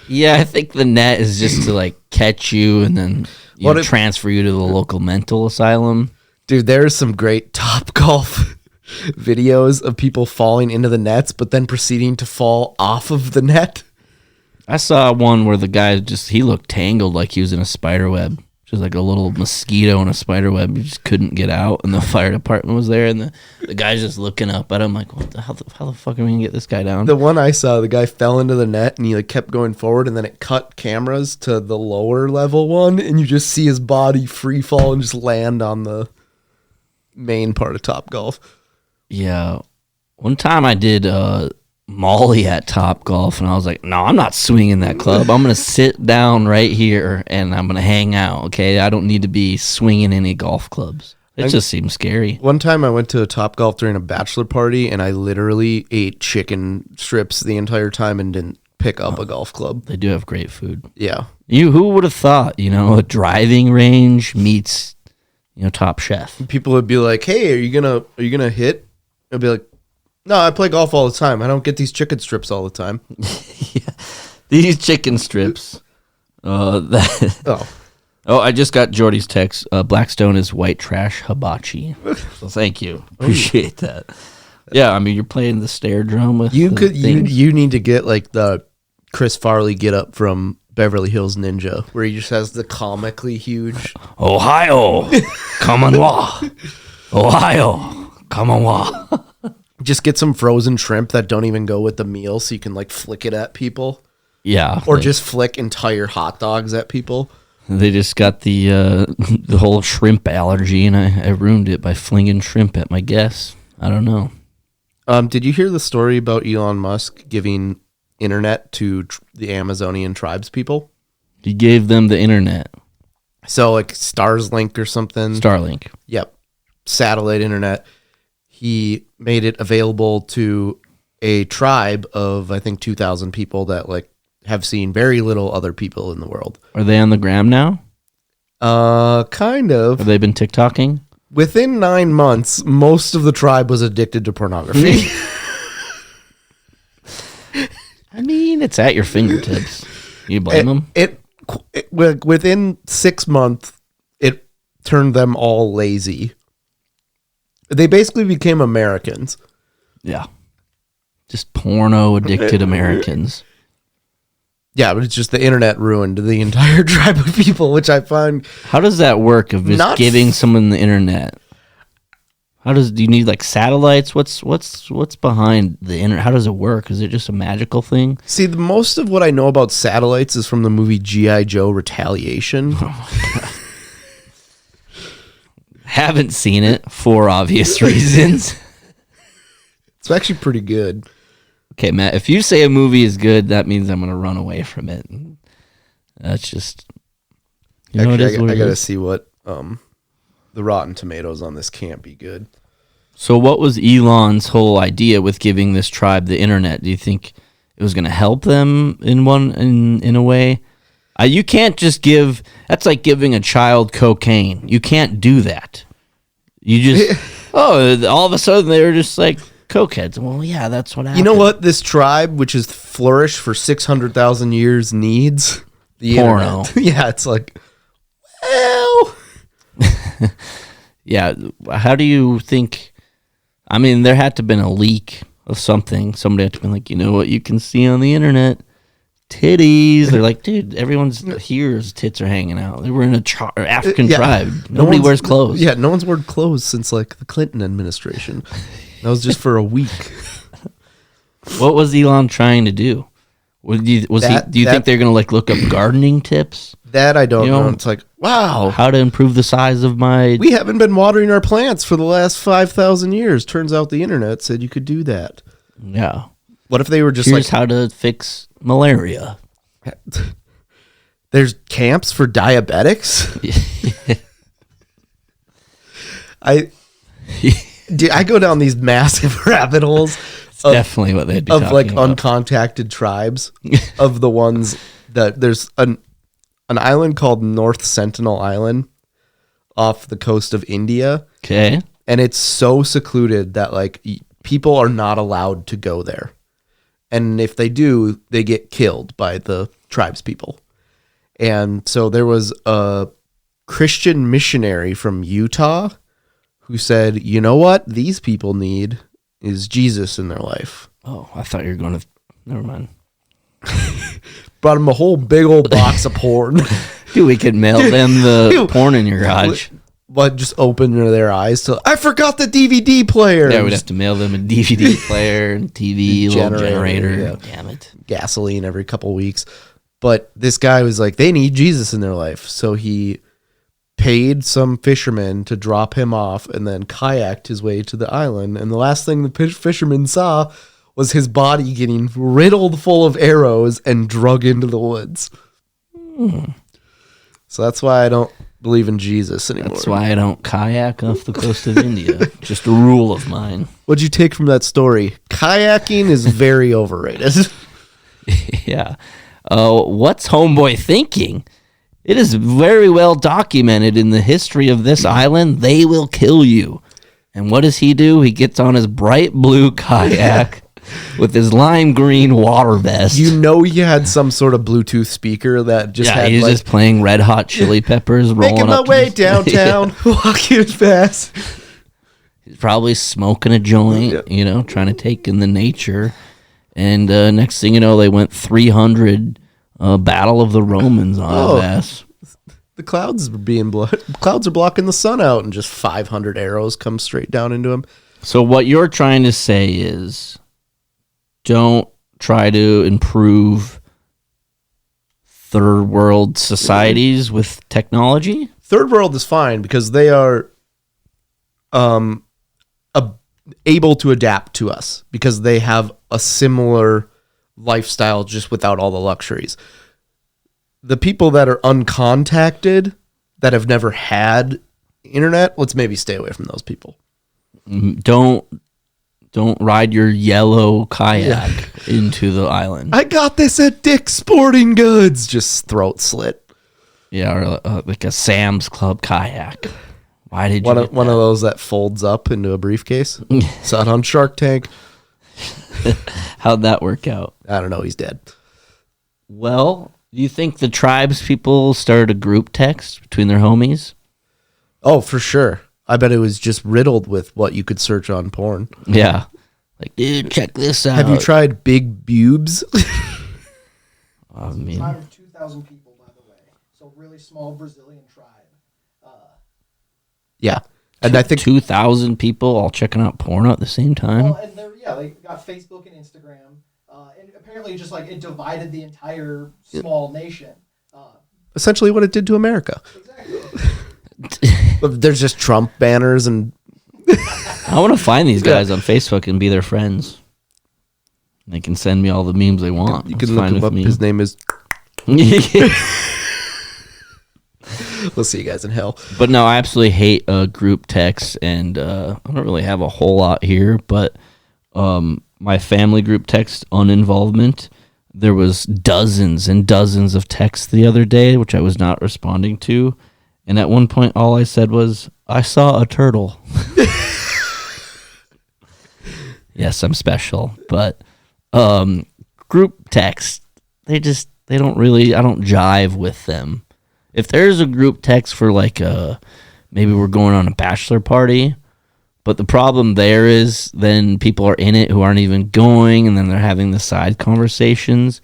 Yeah, I think the net is just to, like, catch you and then transfer you to the local mental asylum. Dude, there's some great Top Golf videos of people falling into the nets, but then proceeding to fall off of the net. I saw one where the guy he looked tangled like he was in a spider web. Just like a little mosquito in a spider web. You just couldn't get out, and the fire department was there, and the guy's just looking up at him like, how the fuck are we going to get this guy down? The one I saw, the guy fell into the net, and he like kept going forward, and then it cut cameras to the lower level one, and you just see his body free fall and just land on the main part of Top Golf. Yeah. One time I did Molly at Top Golf, and I was like, no, I'm not swinging that club. I'm going to sit down right here, and I'm going to hang out, okay? I don't need to be swinging any golf clubs. It just seems scary. One time I went to a Top Golf during a bachelor party, and I literally ate chicken strips the entire time and didn't pick up a golf club. They do have great food. Yeah. Who would have thought, a driving range meets, Top Chef? People would be like, hey, are you gonna hit? I'd be like, no, I play golf all the time. I don't get these chicken strips all the time. Yeah. These chicken strips. I just got Jordy's text. Blackstone is white trash hibachi. So thank you. Appreciate that. Yeah, I mean, you're playing the snare drum with you need to get like the Chris Farley get up from Beverly Hills Ninja, where he just has the comically huge Ohio, come on wa. Ohio, come on wa. Just get some frozen shrimp that don't even go with the meal, so you can like flick it at people. Yeah, or just flick entire hot dogs at people. They just got the whole shrimp allergy, and I ruined it by flinging shrimp at my guests. I don't know. Did you hear the story about Elon Musk giving internet to the Amazonian tribes people? He gave them the internet. So like Starlink or something. Starlink. Yep. Satellite internet. He made it available to a tribe of, I think, 2,000 people that like have seen very little other people in the world. Are they on the gram now? Kind of. Have they been TikToking? Within 9 months, most of the tribe was addicted to pornography. I mean, it's at your fingertips. You blame them? It within 6 months, it turned them all lazy. They basically became Americans. Yeah. Just porno addicted Americans. Yeah, but it's just the internet ruined the entire tribe of people, which I find. How does that work of just giving someone the internet? Do you need like satellites? What's behind the internet? How does it work? Is it just a magical thing? See, most of what I know about satellites is from the movie G.I. Joe Retaliation. Oh my God. Haven't seen it for obvious reasons. It's actually pretty good. Okay, Matt, if you say a movie is good, that means I'm going to run away from it. That's just... Actually, I got to see what... the Rotten Tomatoes on this can't be good. So what was Elon's whole idea with giving this tribe the internet? Do you think it was going to help them in a way? You can't just give... That's like giving a child cocaine. You can't do that. You just... all of a sudden they were just like... cokeheads. Well, yeah, that's what happened. You know what this tribe, which has flourished for 600,000 years, needs? The porno. Internet. Yeah, it's like, well... Yeah, how do you think... I mean, there had to have been a leak of something. Somebody had to be like, you know what you can see on the internet? titties. They're like, dude, everyone's here's tits are hanging out. They were in a African tribe. Nobody wears clothes. Yeah, no one's worn clothes since like the Clinton administration. That was just for a week. What was Elon trying to do? Do you think they're gonna like look up gardening tips? That I don't know. It's like, wow, how to improve the size of my. We haven't been watering our plants for the last 5,000 years. Turns out the internet said you could do that. Yeah. What if they were just here's how to fix malaria? There's camps for diabetics. I go down these massive rabbit holes. Definitely what they'd be of like about. uncontacted tribes of the ones that there's an island called North Sentinel Island off the coast of India. Okay. And it's so secluded that like people are not allowed to go there. And if they do, they get killed by the tribes people. And so there was a Christian missionary from Utah who said, you know what these people need is Jesus in their life. Oh, I thought you were going to... Never mind. Brought him a whole big old box of porn. Dude, we could mail them the porn in your garage. But just open their eyes to, I forgot the DVD player. Yeah, we'd have to mail them a DVD player and TV, little generator. Yeah. Damn it. Gasoline every couple weeks. But this guy was like, they need Jesus in their life. So he paid some fishermen to drop him off and then kayaked his way to the island. And the last thing the fisherman saw was his body getting riddled full of arrows and drug into the woods. So that's why I don't believe in Jesus anymore. That's why I don't kayak off the coast of India. Just a rule of mine. What'd you take from that story? Kayaking is very overrated. Yeah. What's Homeboy thinking? It is very well documented in the history of this island. They will kill you. And what does he do? He gets on his bright blue kayak with his lime green water vest. You know he had some sort of Bluetooth speaker that just had he's like, just playing Red Hot Chili Peppers, rolling making my way downtown, walking fast. He's probably smoking a joint, trying to take in the nature. And next thing you know, they went 300 Battle of the Romans on his ass. The clouds are blocking the sun out, and just 500 arrows come straight down into him. So what you're trying to say is, don't try to improve third world societies with technology? Third world is fine because they are able to adapt to us because they have a similar lifestyle just without all the luxuries. The people that are uncontacted, that have never had internet, let's maybe stay away from those people. Don't ride your yellow kayak into the island. I got this at Dick's Sporting Goods. Just throat slit. Yeah, or like a Sam's Club kayak. Why did you one of those that folds up into a briefcase? Saw it on Shark Tank. How'd that work out? I don't know. He's dead. Well, do you think the tribes people started a group text between their homies? Oh, for sure. I bet it was just riddled with what you could search on porn. Yeah. Like, dude, check this out. Have you tried big bubes? I mean, tribe of 2,000 people, by the way. So really small Brazilian tribe. Yeah. And I think 2,000 people all checking out porn at the same time. Well, and they got Facebook and Instagram. And apparently just like it divided the entire small nation. Essentially what it did to America. Exactly. There's just Trump banners and I want to find these guys on Facebook and be their friends. They can send me all the memes they want. You can look him up. His name is We'll see you guys in hell. But no, I absolutely hate group text, and I don't really have a whole lot here, but my family group text uninvolvement, there was dozens and dozens of texts the other day, which I was not responding to. And at one point, all I said was, I saw a turtle. Yes, I'm special. But group text, I don't jive with them. If there's a group text for like maybe we're going on a bachelor party, but the problem there is then people are in it who aren't even going, and then they're having the side conversations.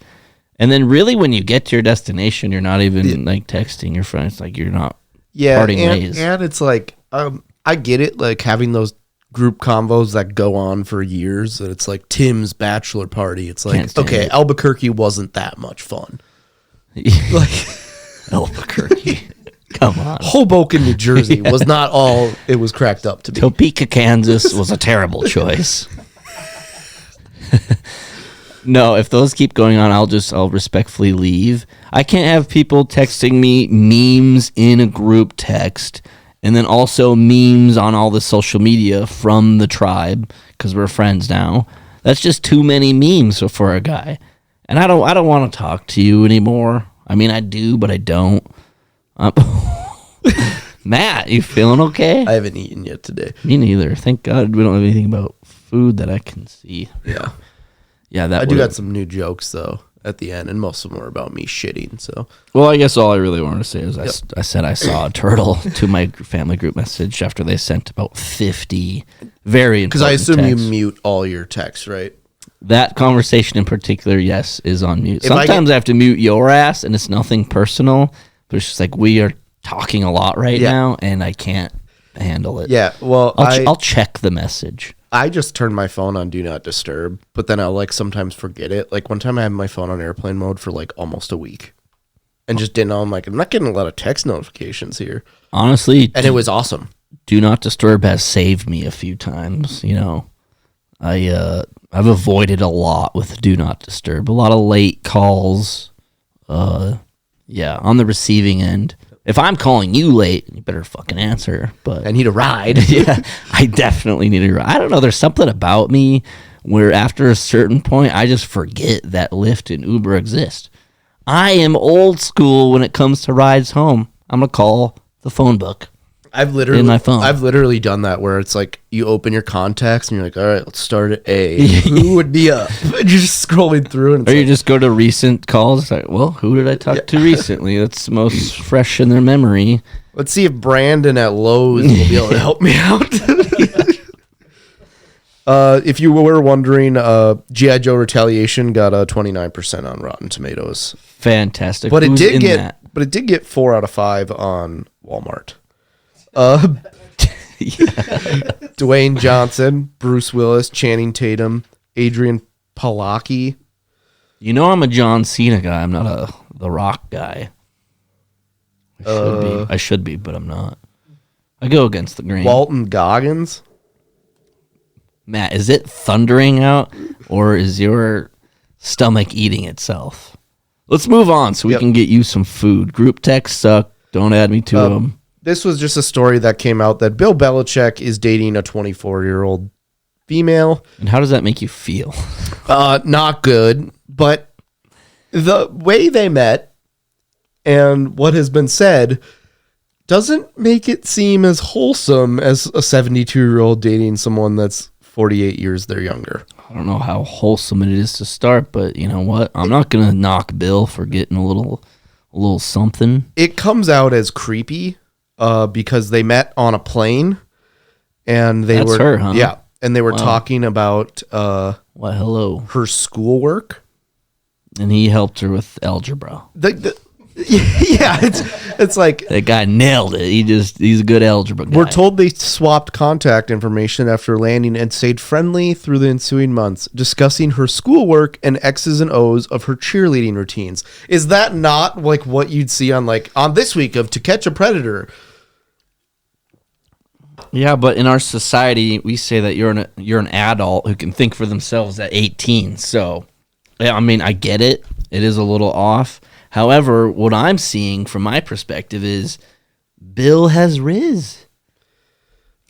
And then really when you get to your destination, you're not even like texting your friends. Like you're not parting ways. And it's like, I get it. Like having those group convos that go on for years. And it's like Tim's bachelor party. It's like, okay, Albuquerque wasn't that much fun. Like Albuquerque. Come on. Hoboken, New Jersey was not all it was cracked up to be. Topeka, Kansas was a terrible choice. No, if those keep going on, I'll respectfully leave. I can't have people texting me memes in a group text and then also memes on all the social media from the tribe because we're friends now. That's just too many memes for a guy. And I don't want to talk to you anymore. I mean, I do, but I don't. Matt, you feeling okay? I haven't eaten yet today. Me neither. Thank God we don't have anything about food that I can see. Yeah. Yeah, that I do got some new jokes though at the end, and most of them were about me shitting. So, well, I guess all I really wanted to say is I said I saw a turtle to my family group message after they sent about 50 very important. Because I assume texts. you mute all your texts, right? That conversation in particular, yes, is on mute. Sometimes I have to mute your ass, and it's nothing personal, but it's just like we are talking a lot right now, and I can't handle it. Yeah, well, I'll check the message. I just turn my phone on Do Not Disturb, but then I'll like sometimes forget it. Like one time I had my phone on airplane mode for like almost a week and just didn't know. I'm like, I'm not getting a lot of text notifications here. Honestly. And it was awesome. Do Not Disturb has saved me a few times. You know, I've avoided a lot with Do Not Disturb. A lot of late calls. Yeah, on the receiving end. If I'm calling you late, you better fucking answer. But I need a ride. Yeah, I definitely need a ride. I don't know. There's something about me where after a certain point, I just forget that Lyft and Uber exist. I am old school when it comes to rides home. I'm going to call the phone book. I've literally in my phone. I've literally done that where it's like you open your contacts and you're like, all right, let's start at A. Who would be up? And you're just scrolling through, and it's or like, you just go to recent calls. It's like, well, who did I talk to recently? That's most fresh in their memory. let's see if Brandon at Lowe's will be able to help me out. If you were wondering, G.I. Joe Retaliation got a 29% on Rotten Tomatoes. Fantastic. But Who's it in did get that? but it did get 4 out of 5 on Walmart. Dwayne Johnson, Bruce Willis, Channing Tatum, Adrian Palaki. You know I'm a John Cena guy. I'm not a The Rock guy. I should be, but I'm not. I go against the grain. Walton Goggins. Matt, is it thundering out, or is your stomach eating itself? Let's move on so we can get you some food. Group texts suck. Don't add me to them. This was just a story that came out that Bill Belichick is dating a 24-year-old female. And how does that make you feel? Not good, but the way they met and what has been said doesn't make it seem as wholesome as a 72-year-old dating someone that's 48 years their younger. I don't know how wholesome it is to start, but you know what? I'm not going to knock Bill for getting a little something. It comes out as creepy because they met on a plane and That's her, huh? Yeah, and they were talking about hello. her schoolwork. And he helped her with algebra. Yeah, it's like That guy nailed it. He's a good algebra guy. we're told they swapped contact information after landing and stayed friendly through the ensuing months, discussing her schoolwork and X's and O's of her cheerleading routines. Is that not like what you'd see on this week of To Catch a Predator? Yeah, but in our society, we say that you're an adult who can think for themselves at 18. So, yeah, I mean, I get it. It is a little off. However, what I'm seeing from my perspective is Bill has Rizz.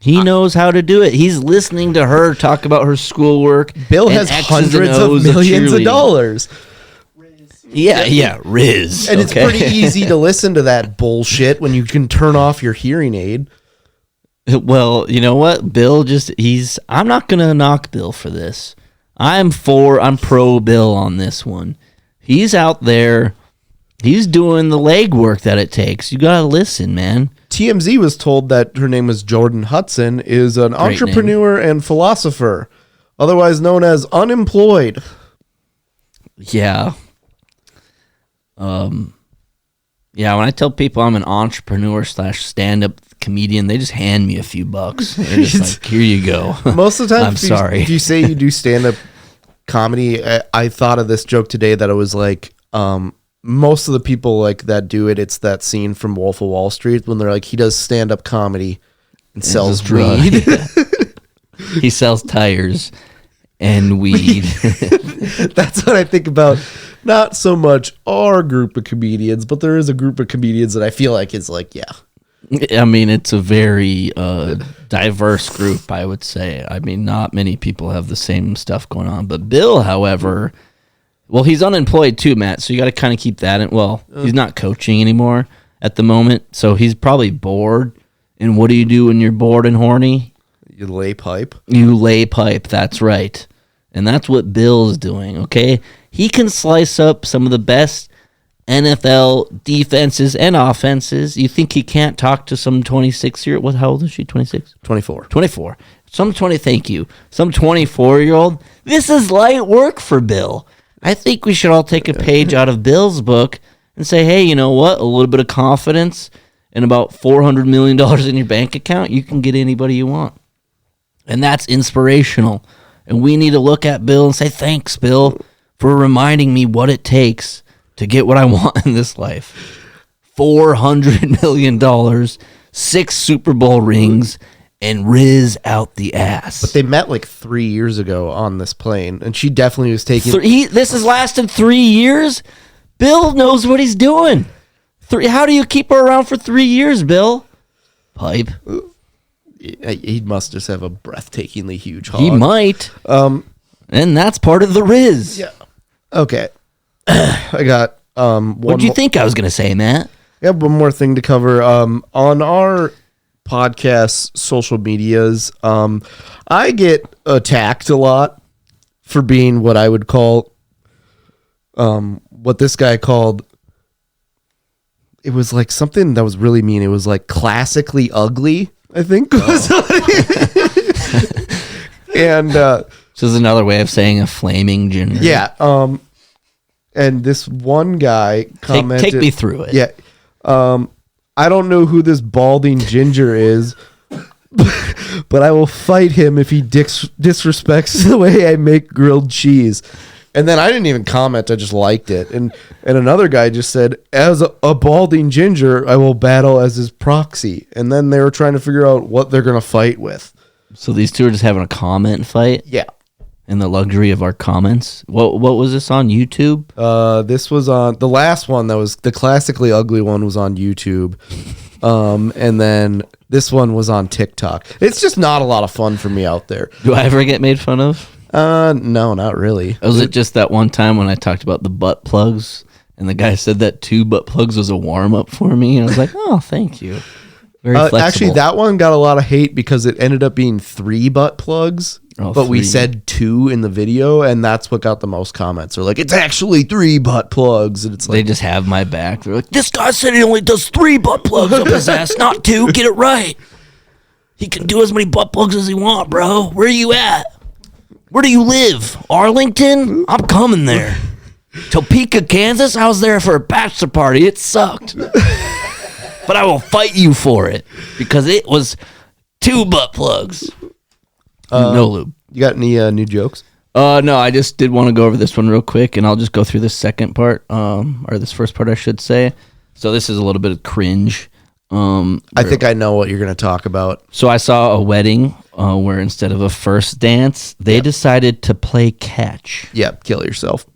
He knows how to do it. He's listening to her talk about her schoolwork. Bill and has X's hundreds and of O's millions of cheerleading. dollars. Yeah, Rizz. And it's pretty easy to listen to that bullshit when you can turn off your hearing aid. Well, you know what? Bill I'm not going to knock Bill for this. I'm pro Bill on this one. He's out there. He's doing the legwork that it takes. You got to listen, man. TMZ was told that her name was Jordan Hudson, is an entrepreneur and philosopher, otherwise known as unemployed. Yeah. Yeah, when I tell people I'm an entrepreneur / stand-up comedian, they just hand me a few bucks. They're just like, here you go. Most of the time, I'm sorry. If you say you do stand-up comedy, I thought of this joke today that it was like, most of the people like that do it. It's that scene from Wolf of Wall Street when they're like, he does stand-up comedy and sells weed. He sells tires and weed. That's what I think about. Not so much our group of comedians, but there is a group of comedians that I feel like is like, yeah. I mean, it's a very diverse group, I would say. I mean, not many people have the same stuff going on. But Bill, however, well, he's unemployed too, Matt, so you got to kind of keep that in. Well, he's not coaching anymore at the moment, so he's probably bored. And what do you do when you're bored and horny? You lay pipe. You lay pipe, that's right. And that's what Bill's doing, okay? He can slice up some of the best NFL defenses and offenses. You think he can't talk to some 26-year-old? How old is she, 26? 24. 24. Thank you. Some 24-year-old. This is light work for Bill. I think we should all take a page out of Bill's book and say, hey, you know what? A little bit of confidence and about $400 million in your bank account, you can get anybody you want. And that's inspirational. And we need to look at Bill and say, thanks, Bill, for reminding me what it takes to get what I want in this life. $400 million, 6 Super Bowl rings, and Rizz out the ass. But they met like 3 years ago on this plane, and she definitely was taking... This has lasted 3 years? Bill knows what he's doing. How do you keep her around for 3 years, Bill? Pipe. He must just have a breathtakingly huge hog. He might. And that's part of the Rizz. Yeah. Okay. I got What'd you think I was gonna say, Matt? I have one more thing to cover. On our podcast social medias, I get attacked a lot for being what I would call what this guy called, it was like something that was really mean. It was like classically ugly, I think. And this is another way of saying a flaming ginger. yeah. And this one guy commented, take me through it. Yeah. I don't know who this balding ginger is, but I will fight him if he disrespects the way I make grilled cheese. And then I didn't even comment. I just liked it. And another guy just said, as a balding ginger, I will battle as his proxy. And then they were trying to figure out what they're going to fight with. So these two are just having a comment fight? Yeah. And the luxury of our comments. What was this on YouTube? This was on the last one. That was the classically ugly one was on YouTube. And then this one was on TikTok. It's just not a lot of fun for me out there. Do I ever get made fun of? No, not really. Was it just that one time when I talked about the butt plugs and the guy said that 2 butt plugs was a warm up for me? And I was like, oh, thank you. Very flexible. Actually, that one got a lot of hate because it ended up being 3 butt plugs. Oh, but 3. We said 2 in the video, and that's what got the most comments. They're like, it's actually 3 butt plugs. And it's like, they just have my back. They're like, this guy said he only does 3 butt plugs up his ass, not 2. Get it right. He can do as many butt plugs as he want, bro. Where are you at? Where do you live? Arlington? I'm coming there. Topeka, Kansas? I was there for a bachelor party. It sucked. But I will fight you for it because it was 2 butt plugs. No lube. You got any new jokes? No, I just did want to go over this one real quick, and I'll just go through this second part, or this first part, I should say. So this is a little bit of cringe. I think I know what you're going to talk about. So I saw a wedding where instead of a first dance, they decided to play catch. Yep, kill yourself.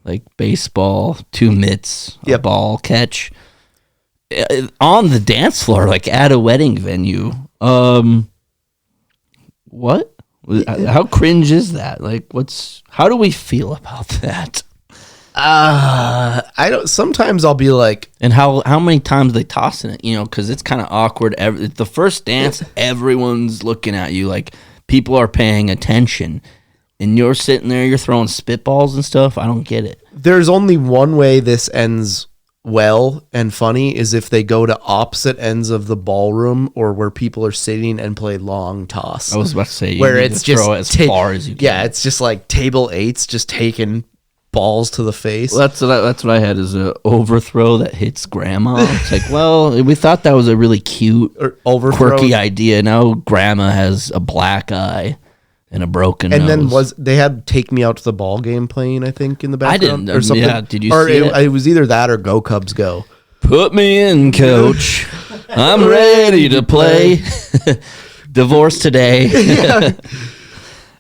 Like baseball, 2 mitts, a Yep. ball catch. On the dance floor, like at a wedding venue. What? How cringe is that? Like, how do we feel about that? I don't. Sometimes I'll be like, And how many times they tossing it? Because it's kind of awkward. The first dance, everyone's looking at you like people are paying attention, and you're sitting there, you're throwing spitballs and stuff. I don't get it. there's only one way this ends well and funny is if they go to opposite ends of the ballroom or where people are sitting and play long toss. I was about to say, where it's just throw it as far as you can. Yeah, it's just like table 8's just taking balls to the face. Well, that's what I had is a overthrow that hits grandma. It's like, well, we thought that was a really cute, Or overthrow. quirky idea. Now grandma has a black eye and a broken And nose. then they had "Take Me Out to the Ball Game" playing, I think, in the I background didn't. or something. Yeah, did you or see it? It was either that or "Go Cubs Go." Put me in, coach. I'm ready to play. Divorce today.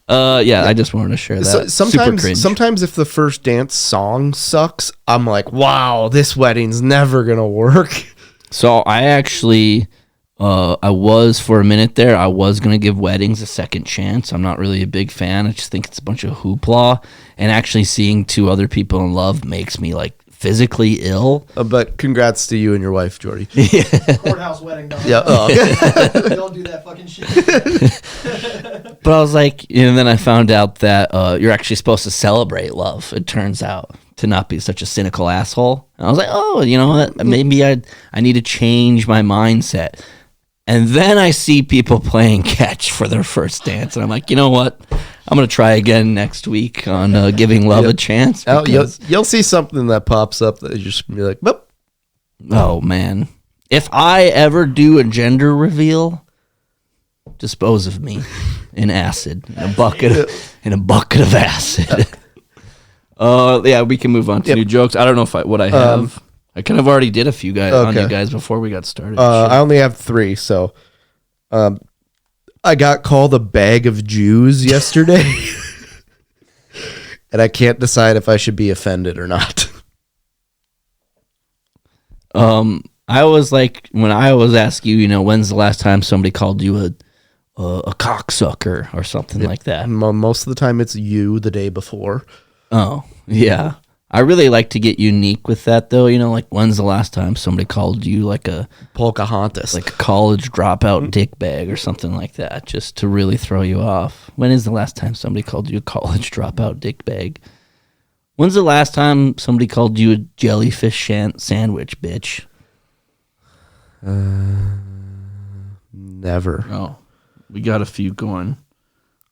Yeah, I just wanted to share that. Super cringe. Sometimes if the first dance song sucks, I'm like, wow, this wedding's never gonna work. So I actually, I was for a minute there. I was gonna give weddings a second chance. I'm not really a big fan. I just think it's a bunch of hoopla, and actually seeing two other people in love makes me like physically ill. But congrats to you and your wife, Jordy. Courthouse wedding. Dog. Yeah. Don't do that fucking shit. But I was like, and then I found out that you're actually supposed to celebrate love. It turns out to not be such a cynical asshole. And I was like, oh, you know what? Maybe I need to change my mindset. And then I see people playing catch for their first dance, and I'm like, you know what? I'm gonna try again next week on giving love a chance. You'll see something that pops up that you just be like, boop. Oh man, if I ever do a gender reveal, dispose of me in acid, in a bucket of acid. Yeah, we can move on to new jokes. I don't know what I have. I kind of already did a few guys on you guys before we got started. I only have 3, so I got called a bag of Jews yesterday, and I can't decide if I should be offended or not. I was like, when I was asking you, when's the last time somebody called you a cocksucker or something like that? Most of the time, it's you the day before. Oh, yeah. I really like to get unique with that, though. Like, when's the last time somebody called you like a Pocahontas, like a college dropout dick bag or something like that, just to really throw you off? When is the last time somebody called you a college dropout dick bag? When's the last time somebody called you a jellyfish sandwich, bitch? Never. Oh, we got a few going.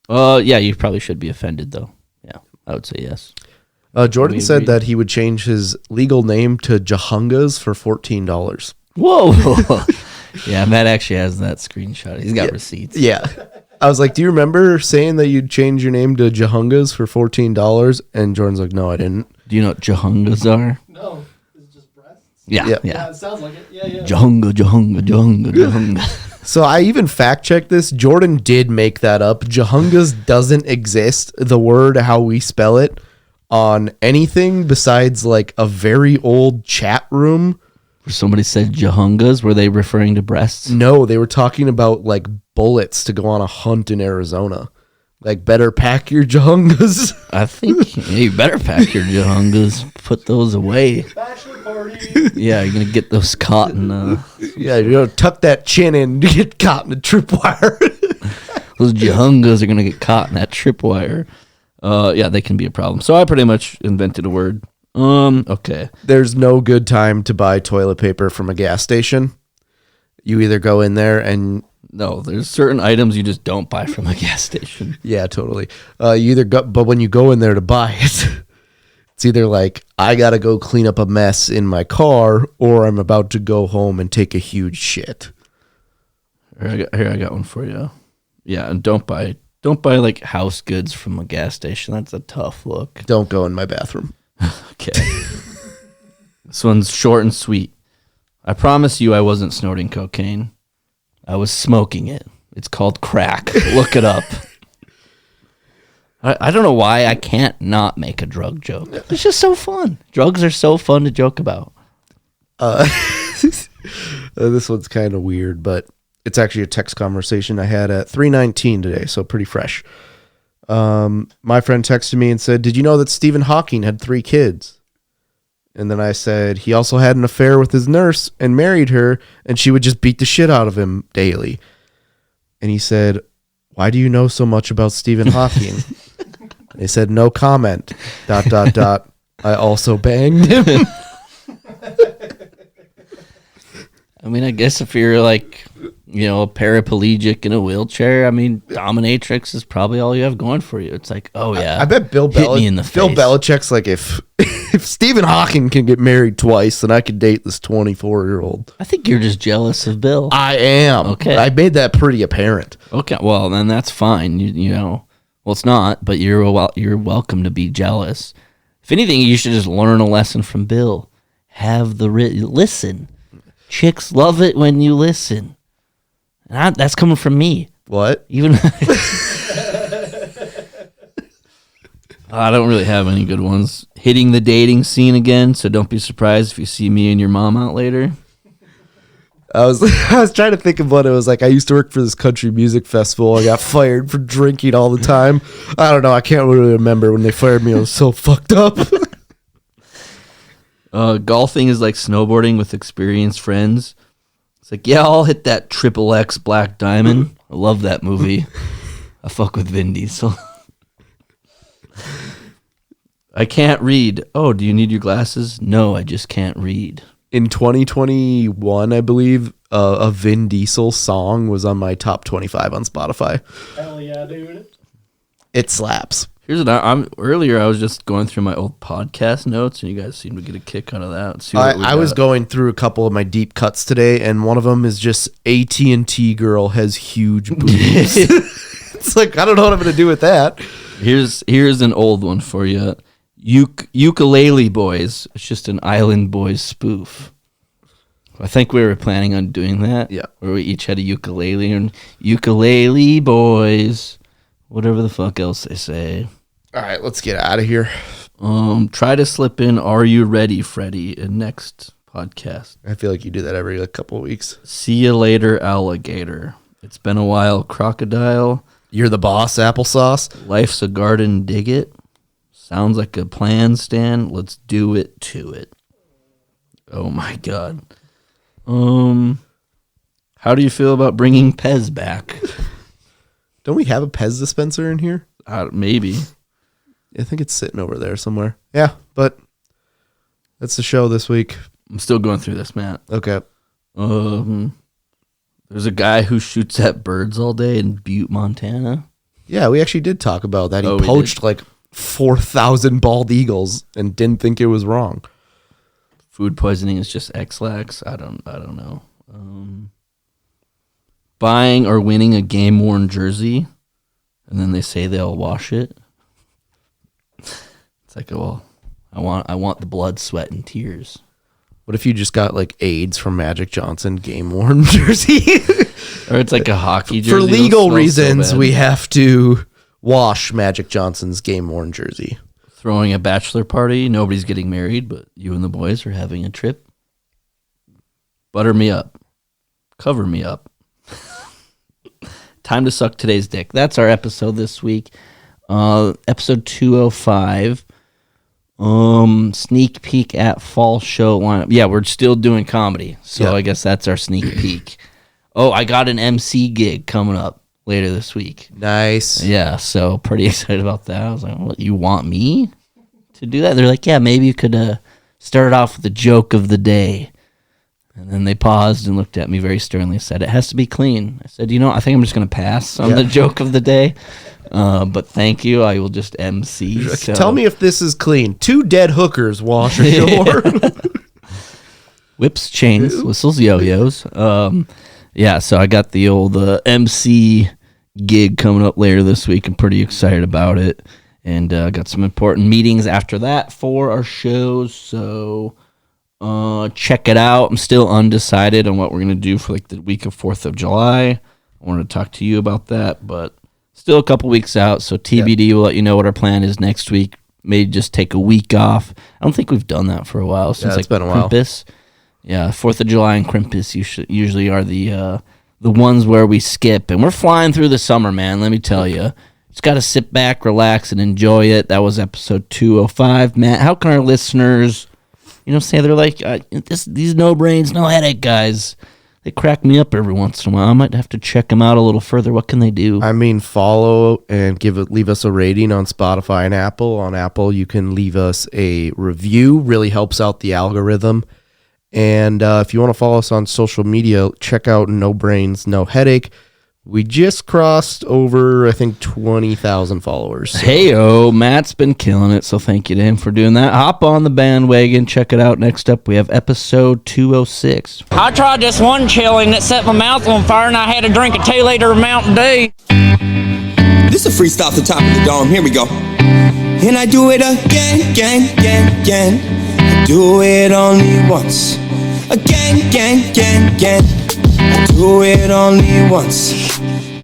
Yeah, you probably should be offended, though. Yeah, I would say yes. Jordan said that he would change his legal name to Jahungas for $14. Whoa. Yeah, Matt actually has that screenshot. He's got receipts. Yeah. I was like, do you remember saying that you'd change your name to Jahungas for $14? And Jordan's like, no, I didn't. Do you know what Jahungas are? No, it's just breasts. Yeah. Yeah, it sounds like it. Yeah. Jahunga. So I even fact checked this. Jordan did make that up. Jahungas doesn't exist, the word how we spell it, on anything besides like a very old chat room. Somebody said Jahungas. Were they referring to breasts? No, they were talking about like bullets to go on a hunt in Arizona. Like, better pack your Jahungas. I think you better pack your Jahungas. Put those away. Bachelor party. Yeah, you're going to get those caught in... Yeah, you're going to tuck that chin in to get caught in the tripwire. Those Jahungas are going to get caught in that tripwire. Yeah, they can be a problem. So I pretty much invented a word. Okay. There's no good time to buy toilet paper from a gas station. You either go in there and... No, there's certain items you just don't buy from a gas station. Yeah, totally. You either go, but when you go in there to buy it, it's either like, I got to go clean up a mess in my car, or I'm about to go home and take a huge shit. Here, I got one for you. Yeah, and don't buy like house goods from a gas station. That's a tough look. Don't go in my bathroom. Okay. This one's short and sweet. I promise you I wasn't snorting cocaine. I was smoking it. It's called crack. Look it up. I don't know why I can't not make a drug joke. It's just so fun. Drugs are so fun to joke about. This one's kind of weird, but it's actually a text conversation I had at 3:19 today, so pretty fresh. My friend texted me and said, "Did you know that Stephen Hawking had 3 kids?" And then I said, he also had an affair with his nurse and married her, and she would just beat the shit out of him daily. And he said, "Why do you know so much about Stephen Hawking?" And he said, "No comment. ... I also banged him." I mean, I guess if you're like, a paraplegic in a wheelchair. I mean, dominatrix is probably all you have going for you. It's like, oh yeah, I bet Bill hit me in the face. Belichick's like, if Stephen Hawking can get married twice, then I could date this 24-year-old. I think you're just jealous of Bill. I am. Okay. I made that pretty apparent. Okay, well then that's fine. You know, well it's not, but you're welcome to be jealous. If anything, you should just learn a lesson from Bill. Have the listen. Chicks love it when you listen. And that's coming from me. What? Even I don't really have any good ones. Hitting the dating scene again, so don't be surprised if you see me and your mom out later. I was trying to think of what it was like. I used to work for this country music festival. I got fired for drinking all the time. I don't know. I can't really remember when they fired me. I was so fucked up. Golfing is like snowboarding with experienced friends. It's like, yeah, I'll hit that XXX Black Diamond. I love that movie. I fuck with Vin Diesel. I can't read. Oh, do you need your glasses? No, I just can't read. In 2021, I believe, a Vin Diesel song was on my top 25 on Spotify. Hell yeah, dude. It slaps. Here's what earlier I was just going through my old podcast notes, and you guys seem to get a kick out of that. See what I was going through a couple of my deep cuts today, and one of them is just AT&T girl has huge boobs. It's like, I don't know what I'm going to do with that. Here's an old one for you. Ukulele Boys. It's just an Island Boys spoof. I think we were planning on doing that. Yeah. Where we each had a ukulele and Ukulele Boys. Whatever the fuck else they say. All right, let's get out of here. Try to slip in Are You Ready, Freddy, in next podcast. I feel like you do that every couple of weeks. See you later, alligator. It's been a while, crocodile. You're the boss, applesauce. Life's a garden, dig it. Sounds like a plan, Stan. Let's do it to it. Oh my god. How do you feel about bringing Pez back? Don't we have a Pez dispenser in here? Maybe. I think it's sitting over there somewhere. Yeah, but that's the show this week. I'm still going through this, Matt. Okay. There's a guy who shoots at birds all day in Butte, Montana. Yeah, we actually did talk about that. He Oh, poached like 4,000 bald eagles and didn't think it was wrong. Food poisoning is just X-Lax. I don't know. Buying or winning a game-worn jersey, and then they say they'll wash it. It's like, well, I want the blood, sweat, and tears. What if you just got like AIDS from Magic Johnson game-worn jersey? Or it's like a hockey jersey. For legal Those smell reasons, so bad. we have to wash Magic Johnson's game-worn jersey. Throwing a bachelor party. Nobody's getting married, but you and the boys are having a trip. Butter me up. Cover me up. Time to suck today's dick. That's our episode this week. Episode 205. Sneak peek at fall show lineup. Yeah, we're still doing comedy. So Yeah. I guess that's our sneak peek. Oh, I got an MC gig coming up later this week. Nice. Yeah, so pretty excited about that. I was like, what, you want me to do that? They're like, yeah, maybe you could start it off with the joke of the day. And then they paused and looked at me very sternly and said, it has to be clean. I said, I think I'm just going to pass on the joke of the day. But thank you. I will just MC. So. Tell me if this is clean. 2 dead hookers wash ashore. Whips, chains, whistles, yo-yos. Yeah, so I got the old MC gig coming up later this week. I'm pretty excited about it. And got some important meetings after that for our shows. So check it out. I'm still undecided on what we're going to do for like the week of 4th of July. I wanted to talk to you about that, but still a couple weeks out. So TBD will let you know what our plan is next week. May just take a week off. I don't think we've done that for a while since it's been a while. Crimpus. Yeah, 4th of July and Crimpus usually are the ones where we skip. And we're flying through the summer, man, let me tell you. Just got to sit back, relax, and enjoy it. That was episode 205. Matt, how can our listeners, say they're like, these no brains, no headache guys, they crack me up every once in a while. I might have to check them out a little further. What can they do? I mean, follow and leave us a rating on Spotify and Apple. On Apple, you can leave us a review. Really helps out the algorithm. And if you want to follow us on social media, check out No Brains, No Headache. We just crossed over, I think, 20,000 followers. So. Hey-o, Matt's been killing it, so thank you to him for doing that. Hop on the bandwagon. Check it out. Next up, we have episode 206. I tried this one chili that set my mouth on fire, and I had to drink a 2-liter of Mountain Dew. This is a freestyle off the top of the dome. Here we go. And I do it again, again, again, again. I do it only once. Again, again, again, again. I do it only once.